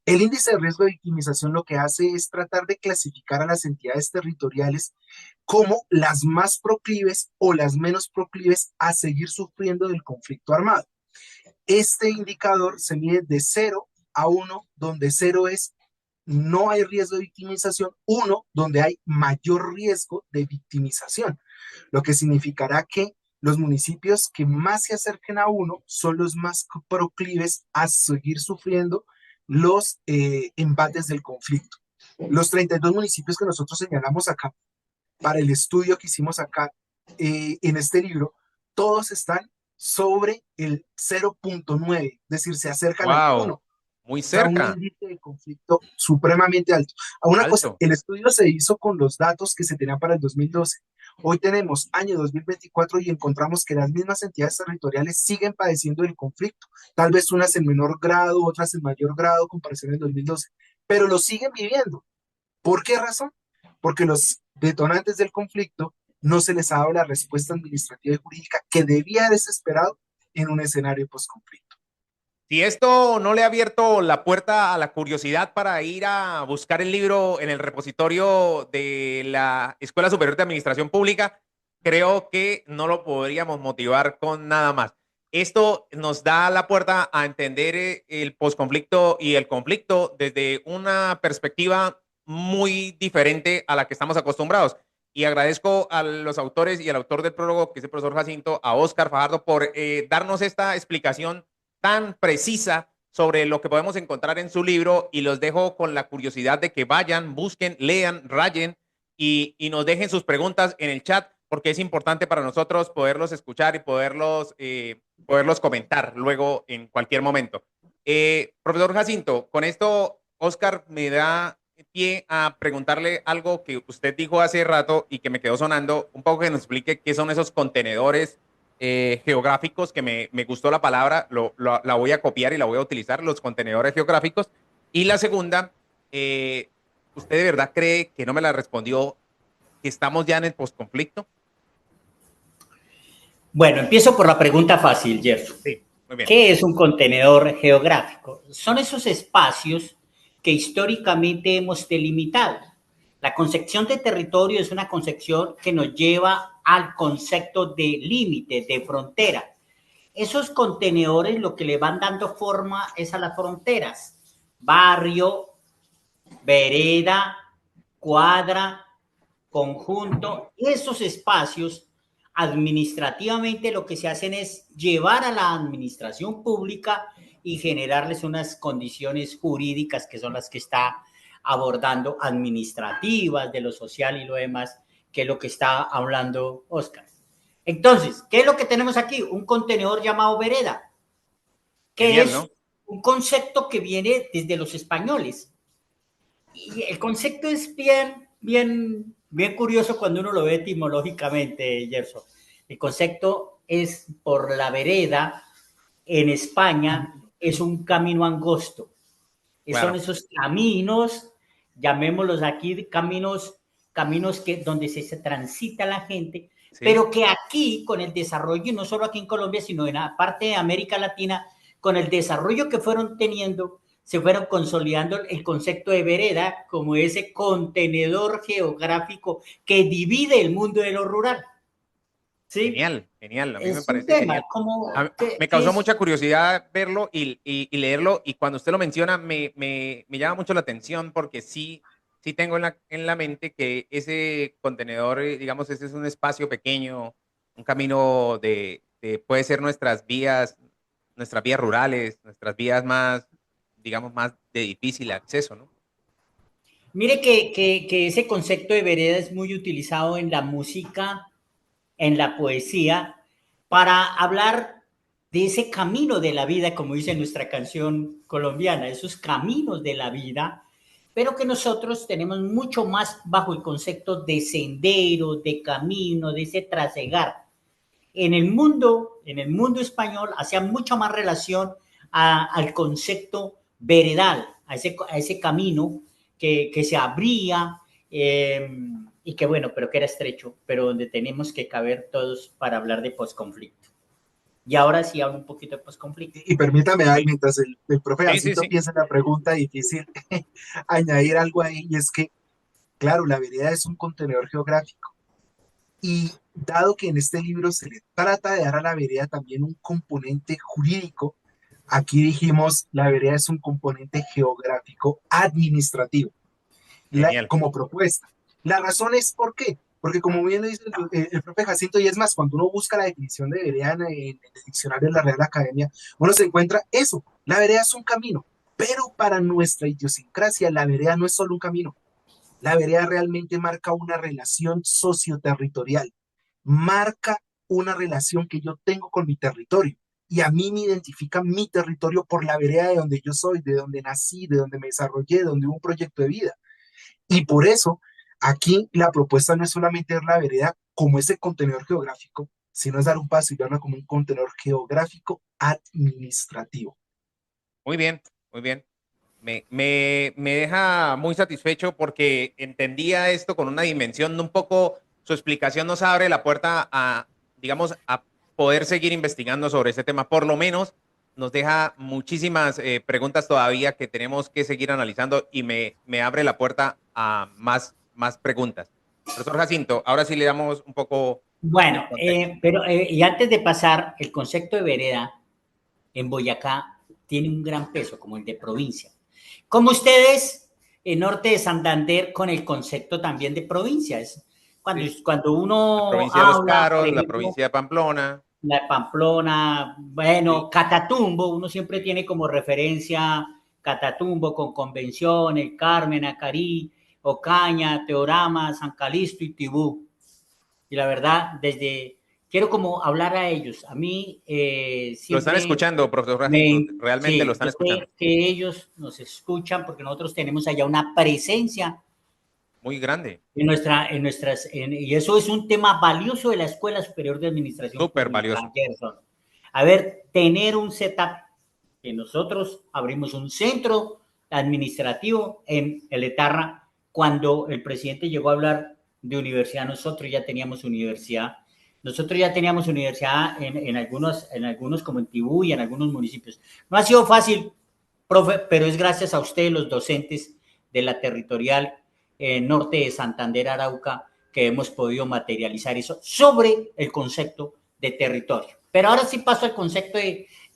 [SPEAKER 3] El índice de riesgo de victimización lo que hace es tratar de clasificar a las entidades territoriales como las más proclives o las menos proclives a seguir sufriendo del conflicto armado. Este indicador se mide de 0 a 1, donde 0 es no hay riesgo de victimización, 1 donde hay mayor riesgo de victimización, lo que significará que los municipios que más se acerquen a 1 son los más proclives a seguir sufriendo los embates del conflicto. Los 32 municipios que nosotros señalamos acá, para el estudio que hicimos acá en este libro, todos están sobre el 0.9, es decir, se acercan al
[SPEAKER 1] Wow,
[SPEAKER 3] 1,
[SPEAKER 1] muy
[SPEAKER 3] o sea, un
[SPEAKER 1] cerca,
[SPEAKER 3] índice de conflicto supremamente alto. A una cosa,
[SPEAKER 1] alto.
[SPEAKER 3] el estudio se hizo con los datos que se tenían para el 2012. Hoy tenemos año 2024 y encontramos que las mismas entidades territoriales siguen padeciendo del conflicto, tal vez unas en menor grado, otras en mayor grado, comparación al 2012, pero lo siguen viviendo. ¿Por qué razón? Porque los detonantes del conflicto no se les ha dado la respuesta administrativa y jurídica que debía haberse esperado en un escenario post-conflicto.
[SPEAKER 1] Si esto no le ha abierto la puerta a la curiosidad para ir a buscar el libro en el repositorio de la Escuela Superior de Administración Pública, creo que no lo podríamos motivar con nada más. Esto nos da la puerta a entender el posconflicto y el conflicto desde una perspectiva muy diferente a la que estamos acostumbrados. Y agradezco a los autores y al autor del prólogo, que es el profesor Jacinto, a Óscar Fajardo, por darnos esta explicación tan precisa sobre lo que podemos encontrar en su libro, y los dejo con la curiosidad de que vayan, busquen, lean, rayen y nos dejen sus preguntas en el chat, porque es importante para nosotros poderlos escuchar y poderlos comentar luego en cualquier momento. Profesor Jacinto, con esto Óscar me da pie a preguntarle algo que usted dijo hace rato y que me quedó sonando, un poco que nos explique qué son esos contenedores geográficos, que me gustó la palabra, la voy a copiar y la voy a utilizar, los contenedores geográficos. Y la segunda, ¿usted de verdad cree, que no me la respondió, que estamos ya en el posconflicto?
[SPEAKER 2] Bueno, empiezo por la pregunta fácil, Gerson.
[SPEAKER 1] Sí, muy bien.
[SPEAKER 2] ¿Qué es un contenedor geográfico? Son esos espacios que históricamente hemos delimitado. La concepción de territorio es una concepción que nos lleva al concepto de límite, de frontera. Esos contenedores lo que le van dando forma es a las fronteras. Barrio, vereda, cuadra, conjunto. Esos espacios administrativamente lo que se hacen es llevar a la administración pública y generarles unas condiciones jurídicas que son las que está abordando, administrativas, de lo social y lo demás, que es lo que está hablando Óscar. Entonces, ¿qué es lo que tenemos aquí? Un contenedor llamado vereda, que
[SPEAKER 1] Genial,
[SPEAKER 2] es
[SPEAKER 1] ¿no?
[SPEAKER 2] un concepto que viene desde los españoles. Y el concepto es bien curioso cuando uno lo ve etimológicamente, Gerson. El concepto es por la vereda en España, es un camino angosto. Son
[SPEAKER 1] Claro.
[SPEAKER 2] esos caminos, llamémoslos aquí caminos donde se transita la gente,
[SPEAKER 1] Sí.
[SPEAKER 2] pero que aquí con el desarrollo, no solo aquí en Colombia, sino en la parte de América Latina, con el desarrollo que fueron teniendo, se fueron consolidando el concepto de vereda como ese contenedor geográfico que divide el mundo de lo rural. ¿Sí?
[SPEAKER 1] Genial, genial. A mí me
[SPEAKER 2] Es un
[SPEAKER 1] parece
[SPEAKER 2] tema
[SPEAKER 1] genial.
[SPEAKER 2] como
[SPEAKER 1] Me
[SPEAKER 2] que
[SPEAKER 1] causó
[SPEAKER 2] es.
[SPEAKER 1] mucha curiosidad verlo y leerlo, y cuando usted lo menciona me llama mucho la atención, porque sí tengo en la mente que ese contenedor, digamos, ese es un espacio pequeño, un camino puede ser nuestras vías rurales, nuestras vías más, digamos, más de difícil acceso, ¿no?
[SPEAKER 2] Mire que ese concepto de vereda es muy utilizado en la música, en la poesía, para hablar de ese camino de la vida, como dice nuestra canción colombiana, esos caminos de la vida, pero que nosotros tenemos mucho más bajo el concepto de sendero, de camino, de ese trasegar. En el mundo español, hacía mucho más relación al concepto veredal, a ese camino que se abría y que bueno, pero que era estrecho, pero donde tenemos que caber todos para hablar de posconflicto. Y ahora sí hablo un poquito de posconflicto.
[SPEAKER 3] Y permítame, ahí, mientras el profe
[SPEAKER 1] Sí, sí,
[SPEAKER 3] Jacinto
[SPEAKER 1] sí.
[SPEAKER 3] piensa en la pregunta difícil, añadir algo ahí, y es que, claro, la vereda es un contenedor geográfico. Y dado que en este libro se le trata de dar a la vereda también un componente jurídico, aquí dijimos la vereda es un componente geográfico administrativo,
[SPEAKER 1] Genial.
[SPEAKER 3] como propuesta. La razón es por qué. Porque como bien lo dice el profe Jacinto, y es más, cuando uno busca la definición de vereda en el diccionario de la Real Academia, uno se encuentra eso, la vereda es un camino. Pero para nuestra idiosincrasia, la vereda no es solo un camino. La vereda realmente marca una relación socioterritorial, marca una relación que yo tengo con mi territorio. Y a mí me identifica mi territorio por la vereda de donde yo soy, de donde nací, de donde me desarrollé, de donde hubo un proyecto de vida. Y por eso, aquí la propuesta no es solamente ver la vereda como ese contenedor geográfico, sino es dar un paso y verla como un contenedor geográfico administrativo.
[SPEAKER 1] Muy bien, muy bien. Me deja muy satisfecho, porque entendía esto con una dimensión un poco, su explicación nos abre la puerta a, digamos, a poder seguir investigando sobre ese tema, por lo menos nos deja muchísimas preguntas todavía que tenemos que seguir analizando y me abre la puerta a más preguntas. Profesor Jacinto, ahora sí le damos un poco
[SPEAKER 2] Bueno,
[SPEAKER 1] de contexto.
[SPEAKER 2] pero y antes de pasar, el concepto de vereda en Boyacá tiene un gran peso, como el de provincia. Como ustedes, en Norte de Santander, con el concepto también de provincia. Es
[SPEAKER 1] Sí.
[SPEAKER 2] cuando
[SPEAKER 1] La
[SPEAKER 2] uno
[SPEAKER 1] provincia de Los
[SPEAKER 2] habla, por
[SPEAKER 1] Caros, la
[SPEAKER 2] ejemplo,
[SPEAKER 1] provincia de Pamplona.
[SPEAKER 2] la Pamplona, bueno,
[SPEAKER 1] Sí.
[SPEAKER 2] Catatumbo, uno siempre tiene como referencia Catatumbo con Convención, El Carmen, Acarí, Ocaña, Teorama, San Calixto y Tibú. Y la verdad, quiero como hablar a ellos. A mí
[SPEAKER 1] Lo están
[SPEAKER 2] siempre
[SPEAKER 1] escuchando, profesor Jacinto. Realmente lo
[SPEAKER 2] sí,
[SPEAKER 1] están
[SPEAKER 2] yo
[SPEAKER 1] escuchando.
[SPEAKER 2] sé que ellos nos escuchan porque nosotros tenemos allá una presencia
[SPEAKER 1] Muy grande.
[SPEAKER 2] y eso es un tema valioso de la Escuela Superior de Administración
[SPEAKER 1] Súper
[SPEAKER 2] Pública,
[SPEAKER 1] valioso.
[SPEAKER 2] Gerson. A ver, tener un setup que nosotros abrimos un centro administrativo en el Etarra. Cuando el presidente llegó a hablar de universidad, nosotros ya teníamos universidad. Nosotros ya teníamos universidad en algunos como en Tibú y en algunos municipios. No ha sido fácil, profe, pero es gracias a ustedes, los docentes de la territorial norte de Santander, Arauca, que hemos podido materializar eso sobre el concepto de territorio. Pero ahora sí paso al concepto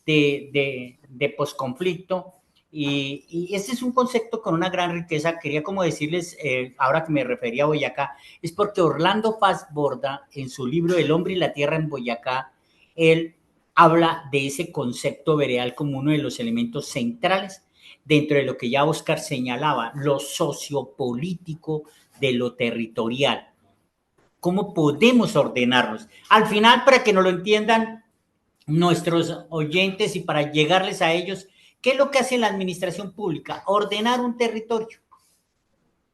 [SPEAKER 2] de posconflicto. Y este es un concepto con una gran riqueza. Quería como decirles, ahora que me refería a Boyacá, es porque Orlando Paz Borda, en su libro El hombre y la tierra en Boyacá, él habla de ese concepto veredal como uno de los elementos centrales dentro de lo que ya Oscar señalaba, lo sociopolítico de lo territorial. ¿Cómo podemos ordenarnos? Al final, para que no lo entiendan nuestros oyentes y para llegarles a ellos, ¿qué es lo que hace la administración pública? Ordenar un territorio.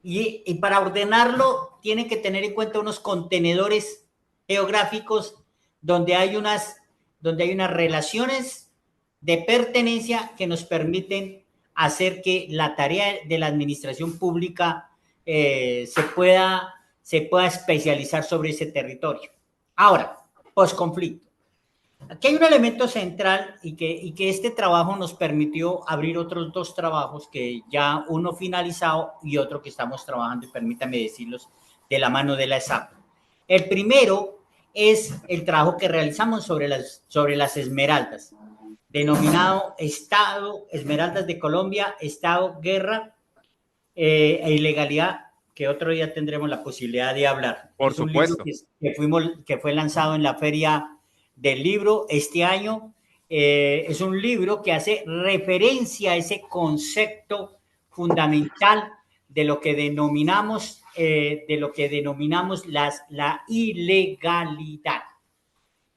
[SPEAKER 2] Y para ordenarlo tiene que tener en cuenta unos contenedores geográficos donde hay unas relaciones de pertenencia que nos permiten hacer que la tarea de la administración pública se pueda especializar sobre ese territorio. Ahora, posconflicto. Aquí hay un elemento central y que este trabajo nos permitió abrir otros dos trabajos que ya uno finalizado y otro que estamos trabajando, y permítame decirlos, de la mano de la ESAP. El primero es el trabajo que realizamos sobre las esmeraldas, denominado Estado, Esmeraldas de Colombia, Estado, Guerra e Ilegalidad, que otro día tendremos la posibilidad de hablar.
[SPEAKER 1] Por
[SPEAKER 2] Es un libro
[SPEAKER 1] supuesto.
[SPEAKER 2] que fue lanzado en la Feria del Libro este año. Es un libro que hace referencia a ese concepto fundamental de lo que denominamos la ilegalidad.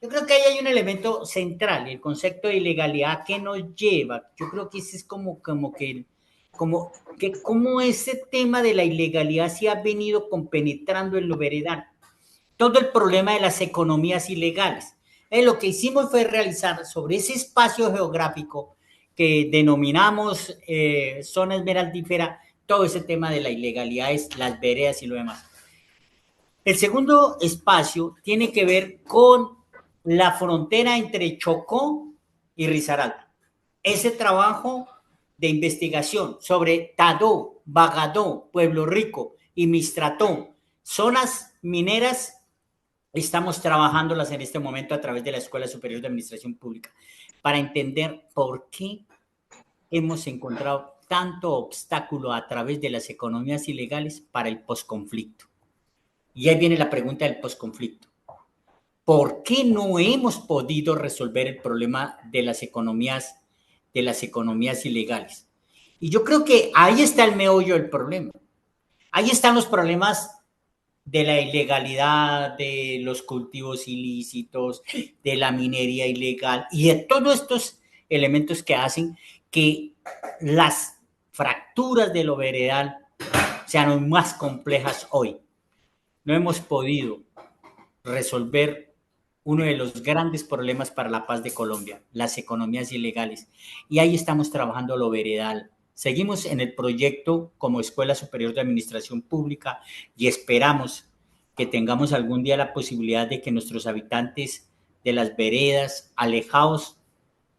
[SPEAKER 2] Yo creo que ahí hay un elemento central, el concepto de ilegalidad que nos lleva. Yo creo que ese es como ese tema de la ilegalidad se ha venido compenetrando en lo veredal. Todo el problema de las economías ilegales. Lo que hicimos fue realizar sobre ese espacio geográfico que denominamos zona esmeraldífera, todo ese tema de la ilegalidad, las veredas y lo demás. El segundo espacio tiene que ver con la frontera entre Chocó y Risaralda. Ese trabajo de investigación sobre Tadó, Bagadó, Pueblo Rico y Mistrató, zonas mineras, estamos trabajándolas en este momento a través de la Escuela Superior de Administración Pública para entender por qué hemos encontrado tanto obstáculo a través de las economías ilegales para el posconflicto. Y ahí viene la pregunta del posconflicto. ¿Por qué no hemos podido resolver el problema de las economías ilegales? Y yo creo que ahí está el meollo del problema. Ahí están los problemas de la ilegalidad, de los cultivos ilícitos, de la minería ilegal y de todos estos elementos que hacen que las fracturas de lo veredal sean más complejas hoy. No hemos podido resolver uno de los grandes problemas para la paz de Colombia, las economías ilegales. Y ahí estamos trabajando lo veredal. Seguimos en el proyecto como Escuela Superior de Administración Pública y esperamos que tengamos algún día la posibilidad de que nuestros habitantes de las veredas, alejados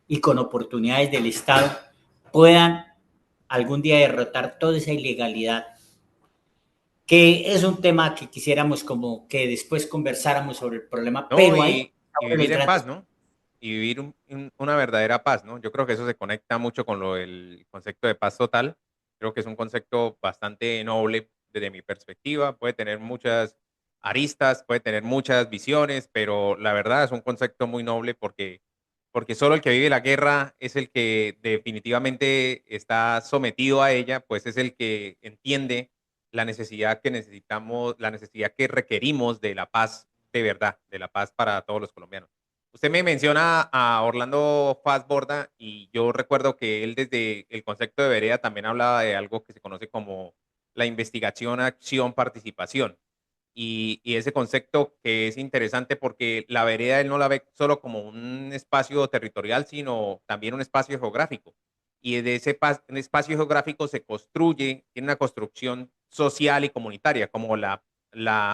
[SPEAKER 2] y con oportunidades del Estado puedan algún día derrotar toda esa ilegalidad, que es un tema que quisiéramos como que después conversáramos sobre el problema,
[SPEAKER 1] No,
[SPEAKER 2] pero ahí
[SPEAKER 1] y
[SPEAKER 2] uno de
[SPEAKER 1] vivir
[SPEAKER 2] los
[SPEAKER 1] en
[SPEAKER 2] grandes.
[SPEAKER 1] paz, ¿no? Y vivir una verdadera paz, ¿no? Yo creo que eso se conecta mucho con lo del concepto de paz total. Creo que es un concepto bastante noble desde mi perspectiva. Puede tener muchas aristas, puede tener muchas visiones, pero la verdad es un concepto muy noble porque solo el que vive la guerra es el que definitivamente está sometido a ella, pues es el que entiende la necesidad que necesitamos, la necesidad que requerimos de la paz de verdad, de la paz para todos los colombianos. Usted me menciona a Orlando Fassborda y yo recuerdo que él desde el concepto de vereda también hablaba de algo que se conoce como la investigación, acción, participación. Y ese concepto que es interesante porque la vereda él no la ve solo como un espacio territorial, sino también un espacio geográfico. Y de ese un espacio geográfico se construye, tiene una construcción social y comunitaria, como la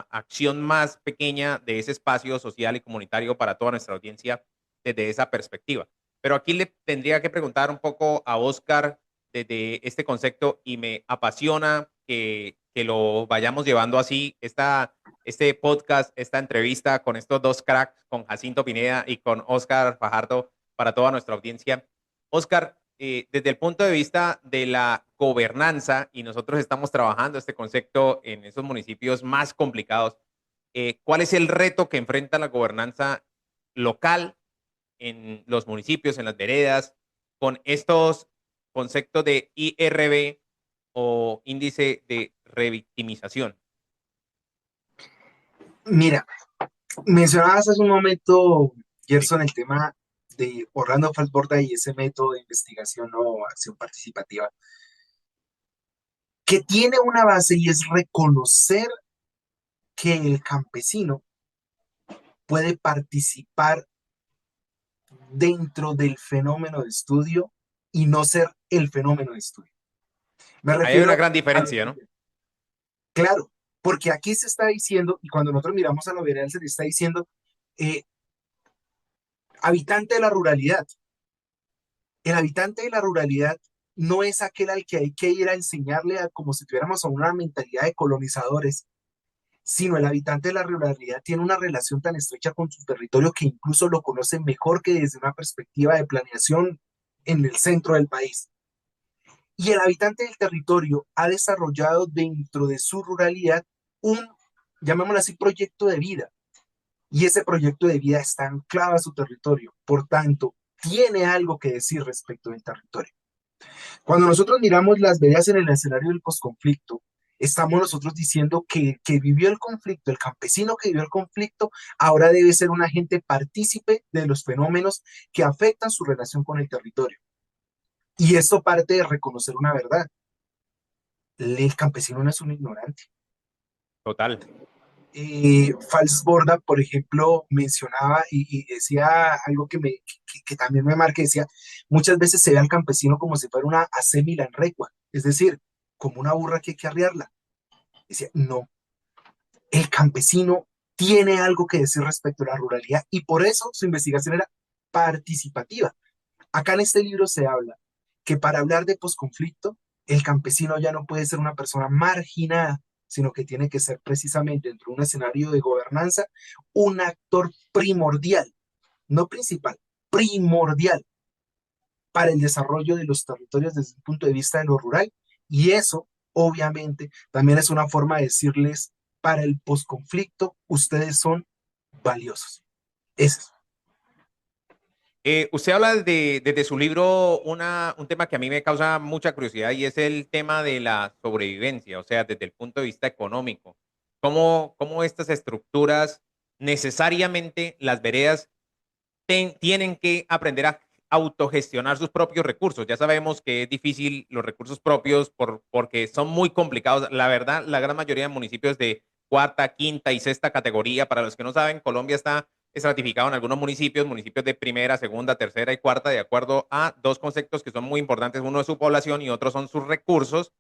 [SPEAKER 1] acción más pequeña de ese espacio social y comunitario para toda nuestra audiencia desde esa perspectiva. Pero aquí le tendría que preguntar un poco a Oscar desde este concepto y me apasiona que lo vayamos llevando así, este podcast, esta entrevista con estos dos cracks, con Jacinto Pineda y con Oscar Fajardo para toda nuestra audiencia. Oscar, desde el punto de vista de la gobernanza, y nosotros estamos trabajando este concepto en esos municipios más complicados, ¿cuál es el reto que enfrenta la gobernanza local en los municipios, en las veredas, con estos conceptos de IRB o índice de revictimización?
[SPEAKER 3] Mira, mencionabas hace un momento,
[SPEAKER 1] Sí.
[SPEAKER 3] Gerson, el tema de Orlando Falsborda y ese método de investigación o acción participativa, que tiene una base y es reconocer que el campesino puede participar dentro del fenómeno de estudio y no ser el fenómeno de estudio. Me
[SPEAKER 1] Ahí hay una
[SPEAKER 3] refiero
[SPEAKER 1] gran
[SPEAKER 3] a lo
[SPEAKER 1] diferencia, ¿no?
[SPEAKER 3] siguiente. Claro, porque aquí se está diciendo, y cuando nosotros miramos a lo veredal se le está diciendo, eh, habitante de la ruralidad. El habitante de la ruralidad no es aquel al que hay que ir a enseñarle como si tuviéramos una mentalidad de colonizadores, sino el habitante de la ruralidad tiene una relación tan estrecha con su territorio que incluso lo conoce mejor que desde una perspectiva de planeación en el centro del país. Y el habitante del territorio ha desarrollado dentro de su ruralidad un, llamémoslo así, proyecto de vida. Y ese proyecto de vida está anclado a su territorio. Por tanto, tiene algo que decir respecto del territorio. Cuando nosotros miramos las veredas en el escenario del posconflicto, estamos nosotros diciendo que el que vivió el conflicto, el campesino que vivió el conflicto, ahora debe ser un agente partícipe de los fenómenos que afectan su relación con el territorio. Y esto parte de reconocer una verdad. El campesino no es un ignorante.
[SPEAKER 1] Total.
[SPEAKER 3] Falsborda, por ejemplo, mencionaba y decía algo que también me marca, decía, muchas veces se ve al campesino como si fuera una acémila en recua, es decir, como una burra que hay que arriarla. Decía, no, el campesino tiene algo que decir respecto a la ruralidad y por eso su investigación era participativa. Acá en este libro se habla que para hablar de posconflicto, el campesino ya no puede ser una persona marginada, sino que tiene que ser precisamente dentro de un escenario de gobernanza un actor primordial, no principal, primordial para el desarrollo de los territorios desde el punto de vista de lo rural. Y eso, obviamente, también es una forma de decirles, para el posconflicto, ustedes son valiosos. Eso.
[SPEAKER 1] Usted habla desde su libro un tema que a mí me causa mucha curiosidad y es el tema de la sobrevivencia, o sea, desde el punto de vista económico. ¿Cómo estas estructuras necesariamente las veredas tienen que aprender a autogestionar sus propios recursos? Ya sabemos que es difícil los recursos propios porque son muy complicados. La verdad, la gran mayoría de municipios de cuarta, quinta y sexta categoría, para los que no saben, Colombia está estratificado en algunos municipios, municipios de primera, segunda, tercera y cuarta, de acuerdo a dos conceptos que son muy importantes. Uno es su población y otro son sus recursos.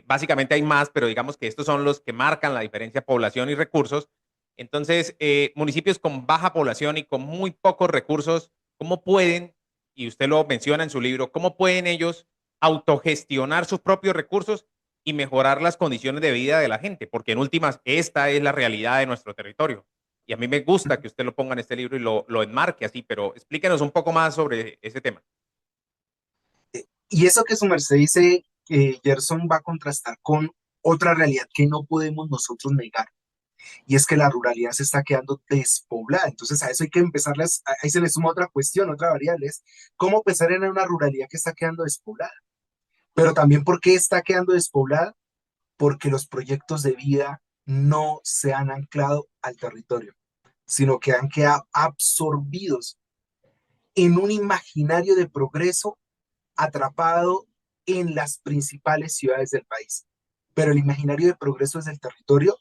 [SPEAKER 1] Básicamente hay más, pero digamos que estos son los que marcan la diferencia población y recursos. Entonces, municipios con baja población y con muy pocos recursos, ¿cómo pueden y usted lo menciona en su libro, cómo pueden ellos autogestionar sus propios recursos y mejorar las condiciones de vida de la gente, porque en últimas, esta es la realidad de nuestro territorio. Y a mí me gusta que usted lo ponga en este libro y lo enmarque así, pero explíquenos un poco más sobre ese tema.
[SPEAKER 3] Y eso que su merced dice, Gerson, va a contrastar con otra realidad que no podemos nosotros negar, y es que la ruralidad se está quedando despoblada. Entonces a eso hay que empezarles, ahí se le suma otra cuestión, otra variable, es cómo pensar en una ruralidad que está quedando despoblada. Pero también, ¿por qué está quedando despoblada? Porque los proyectos de vida no se han anclado al territorio, sino que han quedado absorbidos en un imaginario de progreso atrapado en las principales ciudades del país. Pero el imaginario de progreso desde el territorio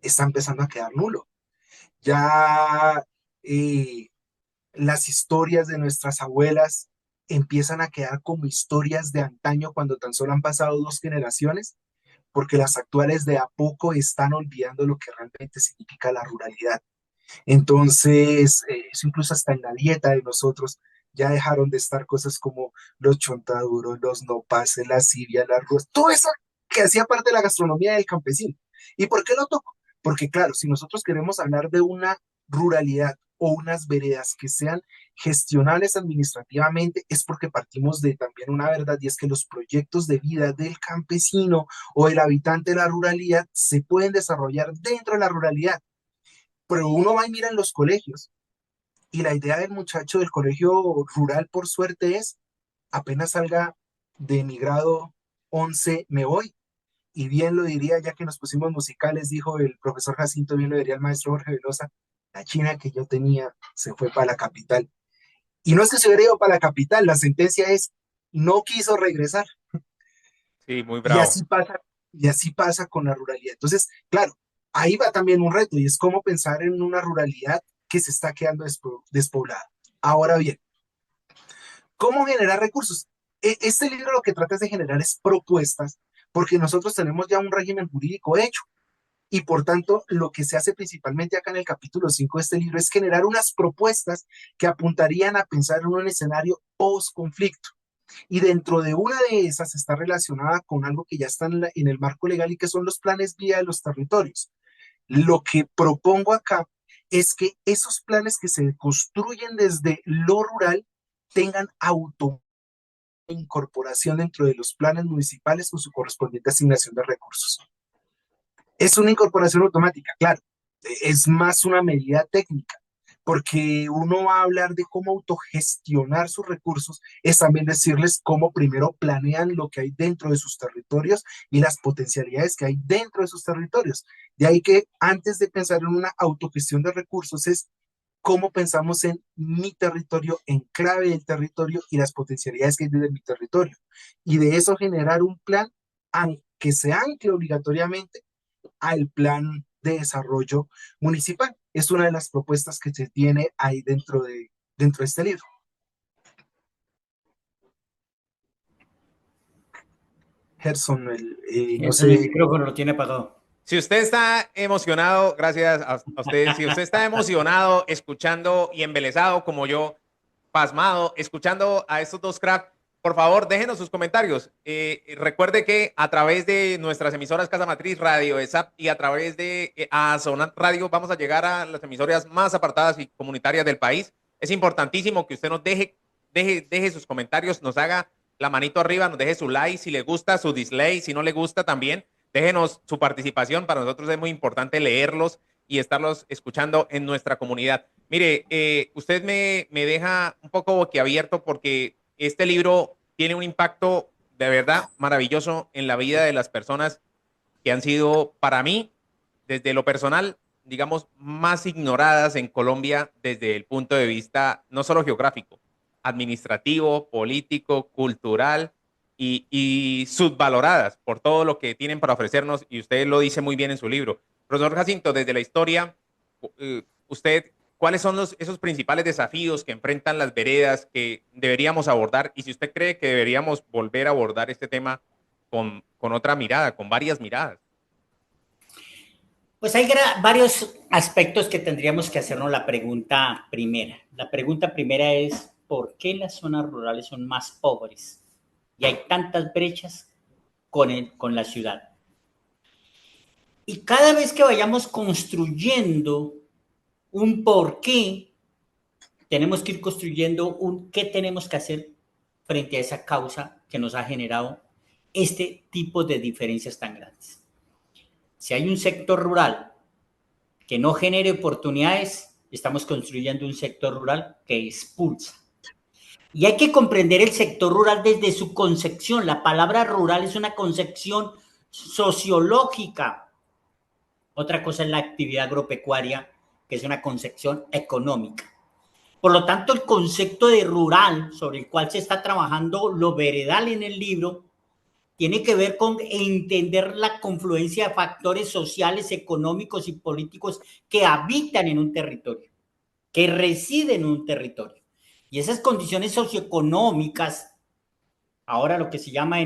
[SPEAKER 3] está empezando a quedar nulo. Ya eh, las historias de nuestras abuelas empiezan a quedar como historias de antaño cuando tan solo han pasado 2 generaciones, porque las actuales de a poco están olvidando lo que realmente significa la ruralidad. Entonces, eso incluso hasta en la dieta de nosotros ya dejaron de estar cosas como los chontaduros, los nopaces, la sibia, la arroz, todo eso que hacía parte de la gastronomía del campesino. ¿Y por qué lo toco? Porque claro, si nosotros queremos hablar de una ruralidad o unas veredas que sean gestionables administrativamente, es porque partimos de también una verdad, y es que los proyectos de vida del campesino o del habitante de la ruralidad se pueden desarrollar dentro de la ruralidad. Pero uno va y mira en los colegios, y la idea del muchacho del colegio rural, por suerte, es apenas salga de mi grado 11 me voy. Y bien lo diría, ya que nos pusimos musicales, dijo el profesor Jacinto, bien lo diría el maestro Jorge Velosa, la China que yo tenía se fue para la capital. Y no es que se hubiera ido para la capital, la sentencia es, no quiso regresar.
[SPEAKER 1] Sí, muy
[SPEAKER 3] Y
[SPEAKER 1] bravo.
[SPEAKER 3] así pasa, y así pasa con la ruralidad. Entonces, claro, ahí va también un reto, y es cómo pensar en una ruralidad que se está quedando despoblada. Ahora bien, ¿cómo generar recursos? Este libro lo que trata es de generar es propuestas, porque nosotros tenemos ya un régimen jurídico hecho. Y por tanto, lo que se hace principalmente acá en el capítulo 5 de este libro es generar unas propuestas que apuntarían a pensar en un escenario post-conflicto. Y dentro de una de esas está relacionada con algo que ya está en el marco legal, y que son los planes vía de los territorios. Lo que propongo acá es que esos planes que se construyen desde lo rural tengan auto incorporación dentro de los planes municipales con su correspondiente asignación de recursos. Es una incorporación automática, claro, es más una medida técnica, porque uno va a hablar de cómo autogestionar sus recursos, es también decirles cómo primero planean lo que hay dentro de sus territorios y las potencialidades que hay dentro de sus territorios. De ahí que antes de pensar en una autogestión de recursos es cómo pensamos en mi territorio, en clave del territorio y las potencialidades que hay desde mi territorio. Y de eso generar un plan que se ancle obligatoriamente al plan de desarrollo municipal. Es una de las propuestas que se tiene ahí dentro de este libro. Gerson, no
[SPEAKER 2] Eso en el
[SPEAKER 3] sé.
[SPEAKER 2] micrófono lo tiene apagado.
[SPEAKER 1] Si usted está emocionado, gracias a usted, si usted está emocionado, escuchando y embelesado como yo, pasmado, escuchando a estos dos cracks, por favor, déjenos sus comentarios. Recuerde que a través de nuestras emisoras Casa Matriz, Radio ESAP, y a través de Sonat Radio vamos a llegar a las emisoras más apartadas y comunitarias del país. Es importantísimo que usted nos deje sus comentarios, nos haga la manito arriba, nos deje su like si le gusta, su dislike si no le gusta también. Déjenos su participación, para nosotros es muy importante leerlos y estarlos escuchando en nuestra comunidad. Mire, usted me deja un poco boquiabierto porque este libro tiene un impacto de verdad maravilloso en la vida de las personas que han sido, para mí, desde lo personal, digamos, más ignoradas en Colombia desde el punto de vista no solo geográfico, administrativo, político, cultural y subvaloradas por todo lo que tienen para ofrecernos, y usted lo dice muy bien en su libro. Profesor Jacinto, desde la historia, usted, ¿cuáles son esos principales desafíos que enfrentan las veredas que deberíamos abordar? Y si usted cree que deberíamos volver a abordar este tema con otra mirada, con varias miradas.
[SPEAKER 2] Pues hay varios aspectos que tendríamos que hacernos la pregunta primera. La pregunta primera es, por qué las zonas rurales son más pobres y hay tantas brechas con la ciudad. Y cada vez que vayamos construyendo un por qué, tenemos que ir construyendo un qué tenemos que hacer frente a esa causa que nos ha generado este tipo de diferencias tan grandes. Si hay un sector rural que no genere oportunidades, estamos construyendo un sector rural que expulsa. Y hay que comprender el sector rural desde su concepción. La palabra rural es una concepción sociológica. Otra cosa es la actividad agropecuaria, que es una concepción económica. Por lo tanto, el concepto de rural, sobre el cual se está trabajando lo veredal en el libro, tiene que ver con entender la confluencia de factores sociales, económicos y políticos que habitan en un territorio, que residen en un territorio. Y esas condiciones socioeconómicas, ahora lo que se llama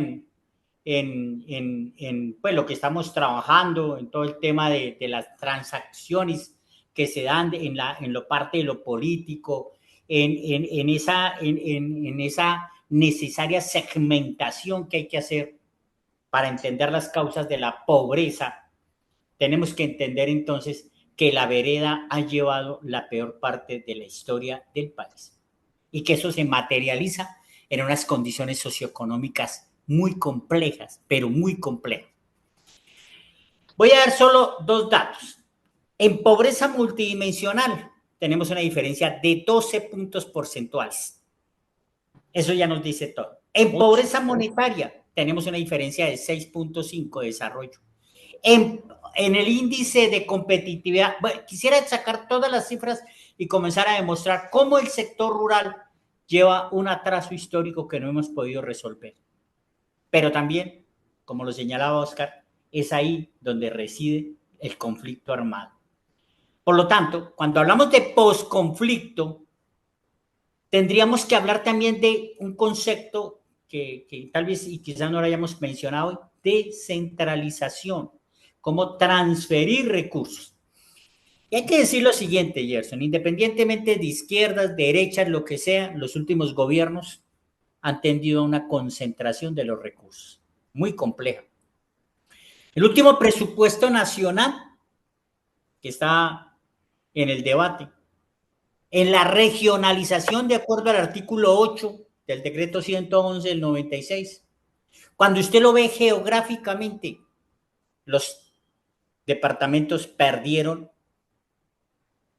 [SPEAKER 2] pues lo que estamos trabajando, en todo el tema de las transacciones que se dan en lo parte de lo político, en esa necesaria segmentación que hay que hacer para entender las causas de la pobreza. Tenemos que entender entonces que la vereda ha llevado la peor parte de la historia del país y que eso se materializa en unas condiciones socioeconómicas muy complejas, pero muy complejas. Voy a dar solo 2 datos. En pobreza multidimensional tenemos una diferencia de 12 puntos porcentuales. Eso ya nos dice todo. En pobreza monetaria tenemos una diferencia de 6.5 de desarrollo. En el índice de competitividad, bueno, quisiera sacar todas las cifras y comenzar a demostrar cómo el sector rural lleva un atraso histórico que no hemos podido resolver. Pero también, como lo señalaba Oscar, es ahí donde reside el conflicto armado. Por lo tanto, cuando hablamos de posconflicto, tendríamos que hablar también de un concepto que tal vez y quizás no lo hayamos mencionado, descentralización, cómo transferir recursos. Y hay que decir lo siguiente, Gerson, independientemente de izquierdas, derechas, lo que sea, los últimos gobiernos han tendido a una concentración de los recursos, muy compleja. El último presupuesto nacional que está en el debate, en la regionalización de acuerdo al artículo 8 del decreto 111 del 96, cuando usted lo ve geográficamente, los departamentos perdieron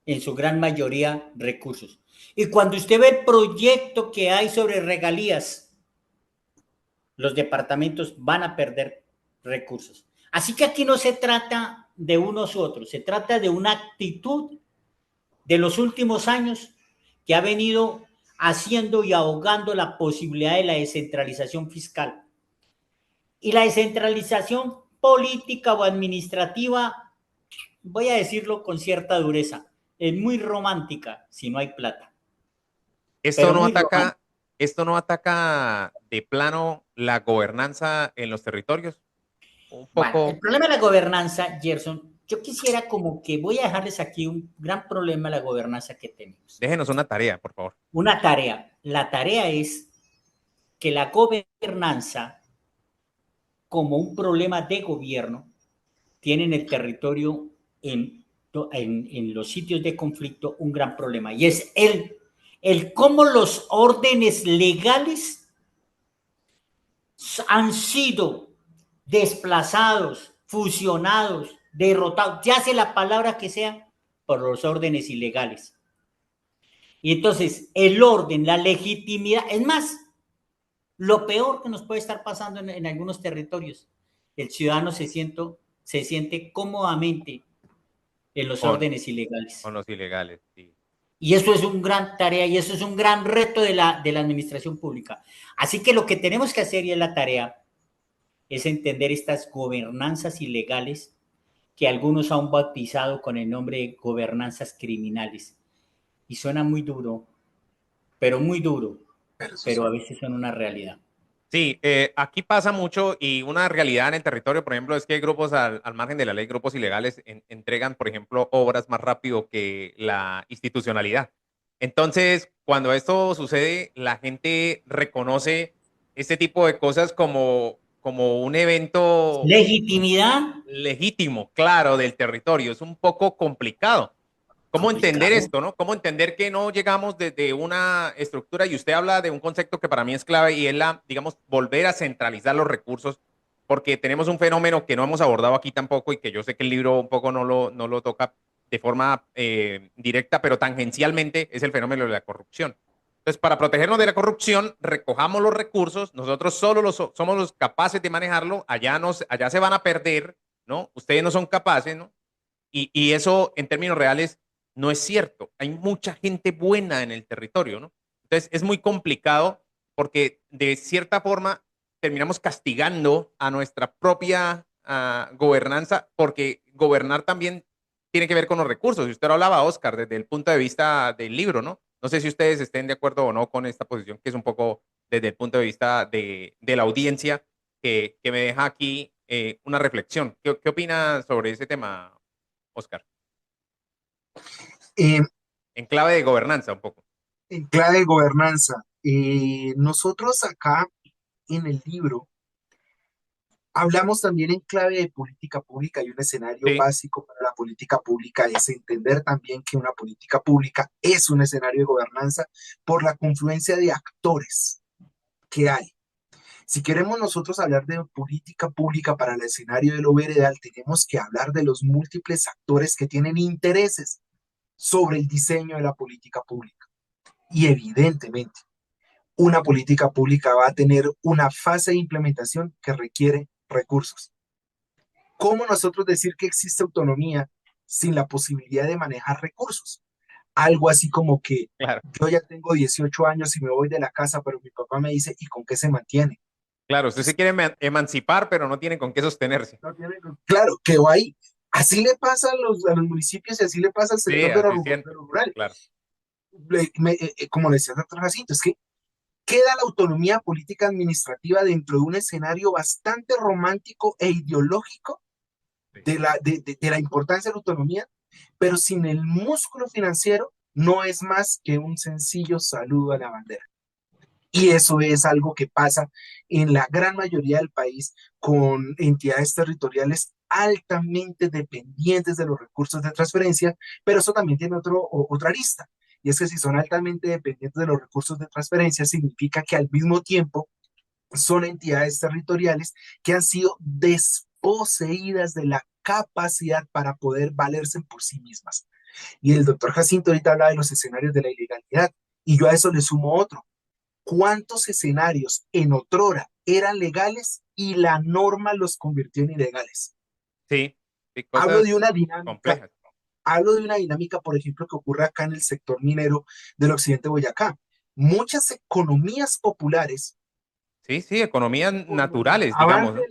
[SPEAKER 2] en su gran mayoría recursos. Y cuando usted ve el proyecto que hay sobre regalías, los departamentos van a perder recursos. Así que aquí no se trata de unos u otros, se trata de una actitud de los últimos años que ha venido haciendo y ahogando la posibilidad de la descentralización fiscal. Y la descentralización política o administrativa, voy a decirlo con cierta dureza, es muy romántica si no hay plata.
[SPEAKER 1] Esto no ataca, esto no ataca de plano la gobernanza en los territorios. Un
[SPEAKER 2] Bueno,
[SPEAKER 1] poco.
[SPEAKER 2] el problema de la gobernanza, Gerson, yo quisiera como que voy a dejarles aquí un gran problema de la gobernanza que tenemos.
[SPEAKER 1] Déjenos una tarea, por favor.
[SPEAKER 2] Una tarea. La tarea es que la gobernanza, como un problema de gobierno, tiene en el territorio, en los sitios de conflicto, un gran problema. Y es el cómo los órdenes legales han sido desplazados, fusionados, derrotados, ya sea la palabra que sea, por los órdenes ilegales. Y entonces el orden, la legitimidad, es más, lo peor que nos puede estar pasando en algunos territorios, el ciudadano se siente cómodamente en los órdenes ilegales.
[SPEAKER 1] Con los ilegales, sí.
[SPEAKER 2] Y eso es un gran tarea y eso es un gran reto de la administración pública. Así que lo que tenemos que hacer y es la tarea es entender estas gobernanzas ilegales que algunos han bautizado con el nombre de gobernanzas criminales. Y suena muy duro, pero a veces son una realidad.
[SPEAKER 1] Sí, aquí pasa mucho y una realidad en el territorio, por ejemplo, es que hay grupos al margen de la ley, grupos ilegales, entregan, por ejemplo, obras más rápido que la institucionalidad. Entonces, cuando esto sucede, la gente reconoce este tipo de cosas como un evento
[SPEAKER 2] Legitimidad,
[SPEAKER 1] legítimo, claro, del territorio. Es un poco complicado. ¿Cómo entender
[SPEAKER 2] complicado.
[SPEAKER 1] esto, no? ¿Cómo entender que no llegamos desde una estructura? Y usted habla de un concepto que para mí es clave y es la, digamos, volver a centralizar los recursos, porque tenemos un fenómeno que no hemos abordado aquí tampoco y que yo sé que el libro un poco no lo toca de forma directa, pero tangencialmente es el fenómeno de la corrupción. Entonces, para protegernos de la corrupción, recojamos los recursos, nosotros solo somos los capaces de manejarlo, allá se van a perder, ¿no? Ustedes no son capaces, ¿no? Y eso en términos reales no es cierto. Hay mucha gente buena en el territorio, ¿no? Entonces es muy complicado porque de cierta forma terminamos castigando a nuestra propia gobernanza porque gobernar también tiene que ver con los recursos. Y usted lo hablaba, Oscar, desde el punto de vista del libro, ¿no? No sé si ustedes estén de acuerdo o no con esta posición, que es un poco desde el punto de vista de la audiencia, que me deja aquí una reflexión. ¿Qué opina sobre ese tema, Oscar?
[SPEAKER 3] Eh,
[SPEAKER 1] En clave de gobernanza, un poco.
[SPEAKER 3] en clave de gobernanza, nosotros acá en el libro hablamos también en clave de política pública y un escenario
[SPEAKER 1] Sí,
[SPEAKER 3] básico para la política pública es entender también que una política pública es un escenario de gobernanza por la confluencia de actores que hay. Si queremos nosotros hablar de política pública para el escenario de lo veredal, tenemos que hablar de los múltiples actores que tienen intereses sobre el diseño de la política pública. Y evidentemente, una política pública va a tener una fase de implementación que requiere recursos. ¿Cómo nosotros decir que existe autonomía sin la posibilidad de manejar recursos? Algo así como que
[SPEAKER 1] claro.
[SPEAKER 3] yo ya tengo 18 años y me voy de la casa, pero mi papá me dice, ¿y con qué se mantiene?
[SPEAKER 1] Claro, usted se
[SPEAKER 3] Entonces,
[SPEAKER 1] quiere emancipar, pero no tiene con qué sostenerse.
[SPEAKER 3] no tiene- claro, quedó ahí. Así le pasa a los municipios y así le pasa al
[SPEAKER 1] Sí,
[SPEAKER 3] sector de
[SPEAKER 1] así
[SPEAKER 3] lo
[SPEAKER 1] siempre.
[SPEAKER 3] rural.
[SPEAKER 1] Claro,
[SPEAKER 3] Como le decía el doctor Jacinto, es que queda la autonomía política administrativa dentro de un escenario bastante romántico e ideológico
[SPEAKER 1] sí,
[SPEAKER 3] de la importancia de la autonomía, pero sin el músculo financiero no es más que un sencillo saludo a la bandera. Y eso es algo que pasa en la gran mayoría del país con entidades territoriales altamente dependientes de los recursos de transferencia, pero eso también tiene otra arista. Y es que si son altamente dependientes de los recursos de transferencia, significa que al mismo tiempo son entidades territoriales que han sido desposeídas de la capacidad para poder valerse por sí mismas. Y el doctor Jacinto ahorita habla de los escenarios de la ilegalidad, y yo a eso le sumo otro. ¿Cuántos escenarios en otrora eran legales y la norma los convirtió en ilegales?
[SPEAKER 1] sí, sí,
[SPEAKER 3] Hablo de
[SPEAKER 1] cosas
[SPEAKER 3] una dinámica,
[SPEAKER 1] complejas.
[SPEAKER 3] hablo de una dinámica, por ejemplo, que ocurre acá en el sector minero del occidente de Boyacá. Muchas economías populares,
[SPEAKER 1] Sí, sí, economías
[SPEAKER 3] con el
[SPEAKER 1] naturales, digamos,
[SPEAKER 3] avance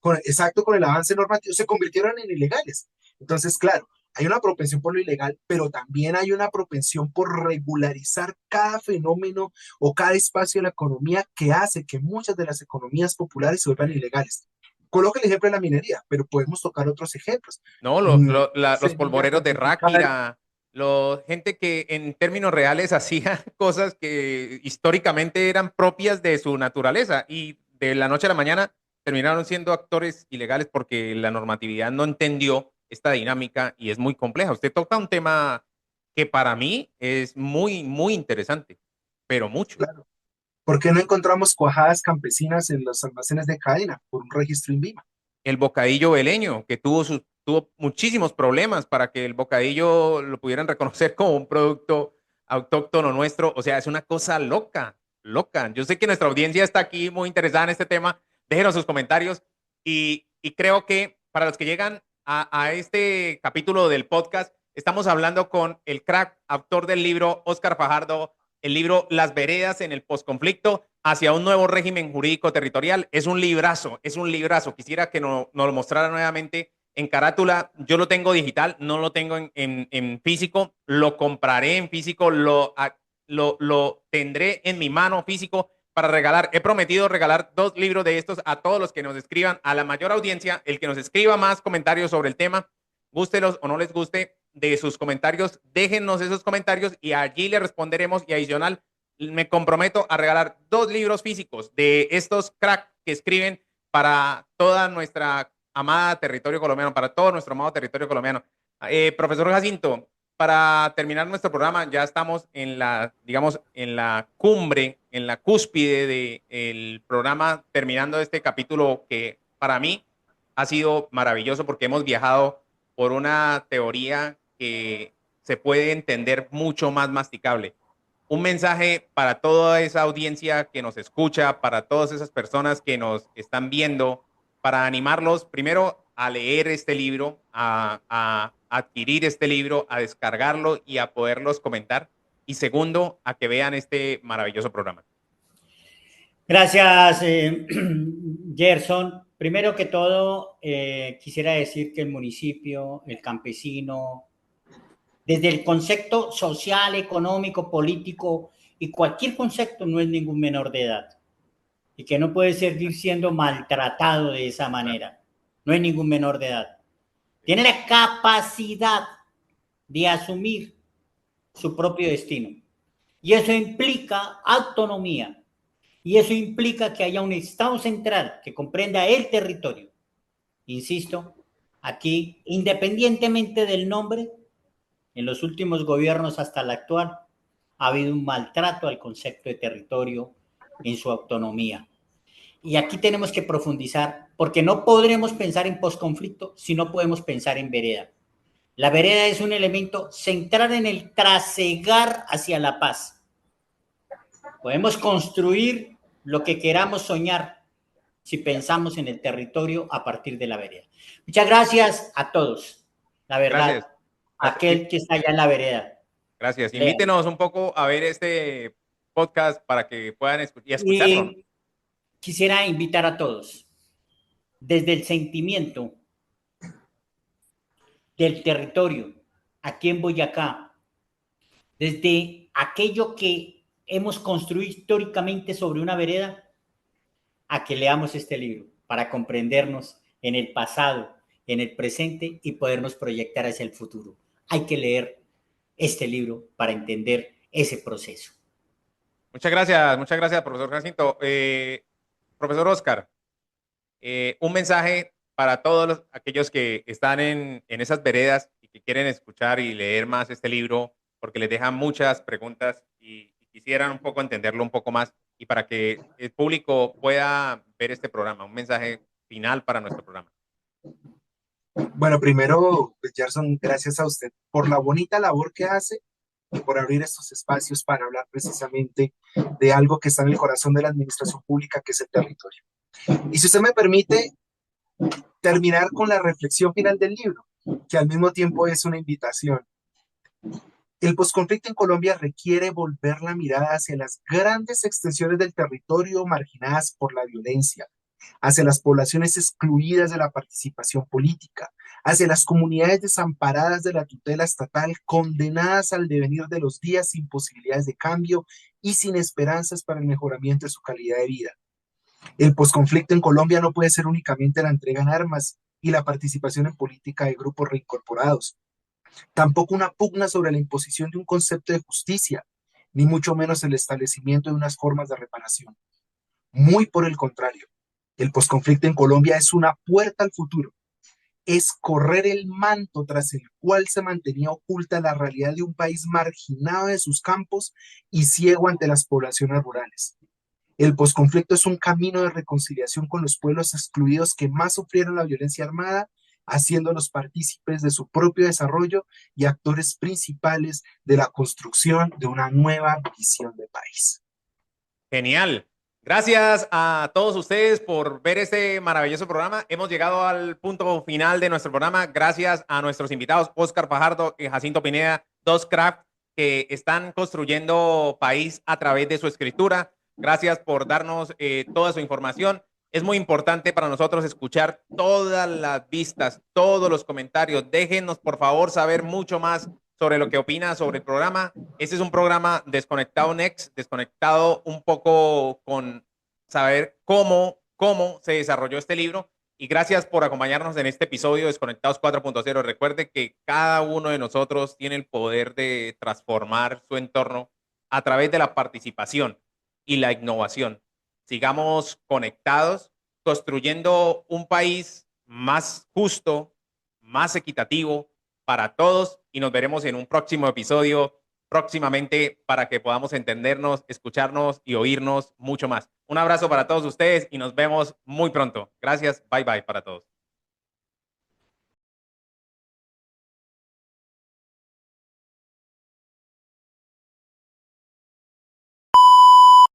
[SPEAKER 1] ¿no?
[SPEAKER 3] exacto, con el avance normativo, se convirtieron en ilegales. Entonces, claro, hay una propensión por lo ilegal, pero también hay una propensión por regularizar cada fenómeno o cada espacio de la economía que hace que muchas de las economías populares se vuelvan ilegales. Coloco el ejemplo de la minería, pero podemos tocar otros ejemplos.
[SPEAKER 1] No, los
[SPEAKER 3] Semilla
[SPEAKER 1] polvoreros de
[SPEAKER 3] certificada.
[SPEAKER 1] Ráquira, gente que en términos reales hacía cosas que históricamente eran propias de su naturaleza y de la noche a la mañana terminaron siendo actores ilegales porque la normatividad no entendió esta dinámica y es muy compleja. Usted toca un tema que para mí es muy, muy interesante, pero mucho.
[SPEAKER 3] Claro. ¿Por qué no encontramos cuajadas campesinas en los almacenes de cadena por un registro INVIMA?
[SPEAKER 1] El bocadillo veleño, que tuvo muchísimos problemas para que el bocadillo lo pudieran reconocer como un producto autóctono nuestro. O sea, es una cosa loca, loca. Yo sé que nuestra audiencia está aquí muy interesada en este tema. Déjenos sus comentarios y creo que para los que llegan a este capítulo del podcast, estamos hablando con el crack autor del libro, Óscar Fajardo, el libro Las veredas en el posconflicto hacia un nuevo régimen jurídico territorial. Es un librazo, es un librazo. Quisiera que nos lo mostrara nuevamente en carátula. Yo lo tengo digital, no lo tengo en físico. Lo compraré en físico, lo tendré en mi mano físico para regalar. He prometido regalar 2 libros de estos a todos los que nos escriban, a la mayor audiencia, el que nos escriba más comentarios sobre el tema, gústelos o no les guste, de sus comentarios, déjennos esos comentarios y allí le responderemos. Y adicional, me comprometo a regalar 2 libros físicos de estos cracks que escriben para toda nuestra amada territorio colombiano, para todo nuestro amado territorio colombiano. Profesor Jacinto, para terminar nuestro programa, ya estamos en la, digamos, en la cumbre, en la cúspide del programa, terminando este capítulo que para mí ha sido maravilloso porque hemos viajado por una teoría que se puede entender mucho más masticable. Un mensaje para toda esa audiencia que nos escucha, para todas esas personas que nos están viendo, para animarlos primero a leer este libro, a adquirir este libro, a descargarlo y a poderlos comentar. Y segundo, a que vean este maravilloso programa.
[SPEAKER 2] Gracias, Gerson. Primero que todo, quisiera decir que el municipio, el campesino, desde el concepto social, económico, político y cualquier concepto, no es ningún menor de edad y que no puede seguir siendo maltratado de esa manera. No es ningún menor de edad. Tiene la capacidad de asumir su propio destino y eso implica autonomía. Y eso implica que haya un Estado central que comprenda el territorio. Insisto, aquí, independientemente del nombre, en los últimos gobiernos hasta el actual, ha habido un maltrato al concepto de territorio en su autonomía. Y aquí tenemos que profundizar, porque no podremos pensar en posconflicto si no podemos pensar en vereda. La vereda es un elemento central en el trasegar hacia la paz. Podemos construir lo que queramos soñar si pensamos en el territorio a partir de la vereda. Muchas gracias a todos. La verdad,
[SPEAKER 1] Gracias.
[SPEAKER 2] aquel que está allá en la vereda.
[SPEAKER 1] Gracias.
[SPEAKER 2] Lean.
[SPEAKER 1] Invítenos un poco a ver este podcast para que puedan escucharlo, ¿no?
[SPEAKER 2] Y quisiera invitar a todos, desde el sentimiento del territorio, aquí en Boyacá, desde aquello que hemos construido históricamente sobre una vereda, a que leamos este libro para comprendernos en el pasado, en el presente y podernos proyectar hacia el futuro. Hay que leer este libro para entender ese proceso.
[SPEAKER 1] Muchas gracias, profesor Jacinto. Profesor Oscar, un mensaje para todos aquellos que están en esas veredas y que quieren escuchar y leer más este libro, porque les deja muchas preguntas y quisieran un poco entenderlo un poco más y para que el público pueda ver este programa. Un mensaje final para nuestro programa.
[SPEAKER 3] Bueno, primero, pues, Gerson, gracias a usted por la bonita labor que hace y por abrir estos espacios para hablar precisamente de algo que está en el corazón de la administración pública, que es el territorio. Y si usted me permite terminar con la reflexión final del libro, que al mismo tiempo es una invitación. El posconflicto en Colombia requiere volver la mirada hacia las grandes extensiones del territorio marginadas por la violencia, hacia las poblaciones excluidas de la participación política, hacia las comunidades desamparadas de la tutela estatal, condenadas al devenir de los días sin posibilidades de cambio y sin esperanzas para el mejoramiento de su calidad de vida. El posconflicto en Colombia no puede ser únicamente la entrega en armas y la participación en política de grupos reincorporados. Tampoco una pugna sobre la imposición de un concepto de justicia, ni mucho menos el establecimiento de unas formas de reparación. Muy por el contrario, el posconflicto en Colombia es una puerta al futuro, es correr el manto tras el cual se mantenía oculta la realidad de un país marginado de sus campos y ciego ante las poblaciones rurales. El posconflicto es un camino de reconciliación con los pueblos excluidos que más sufrieron la violencia armada, haciéndolos partícipes de su propio desarrollo y actores principales de la construcción de una nueva visión de país.
[SPEAKER 1] Genial. Gracias a todos ustedes por ver este maravilloso programa. Hemos llegado al punto final de nuestro programa. Gracias a nuestros invitados, Oscar Fajardo y Jacinto Pineda, dos crafts que están construyendo país a través de su escritura. Gracias por darnos toda su información. Es muy importante para nosotros escuchar todas las vistas, todos los comentarios. Déjenos, por favor, saber mucho más sobre lo que opina sobre el programa. Este es un programa desconectado Next, desconectado un poco con saber cómo se desarrolló este libro Y gracias por acompañarnos en este episodio de Desconectados 4.0. Recuerde que cada uno de nosotros tiene el poder de transformar su entorno a través de la participación y la innovación. Sigamos conectados, construyendo un país más justo, más equitativo para todos, y nos veremos en un próximo episodio próximamente para que podamos entendernos, escucharnos y oírnos mucho más. Un abrazo para todos ustedes y nos vemos muy pronto. Gracias. Bye bye para todos.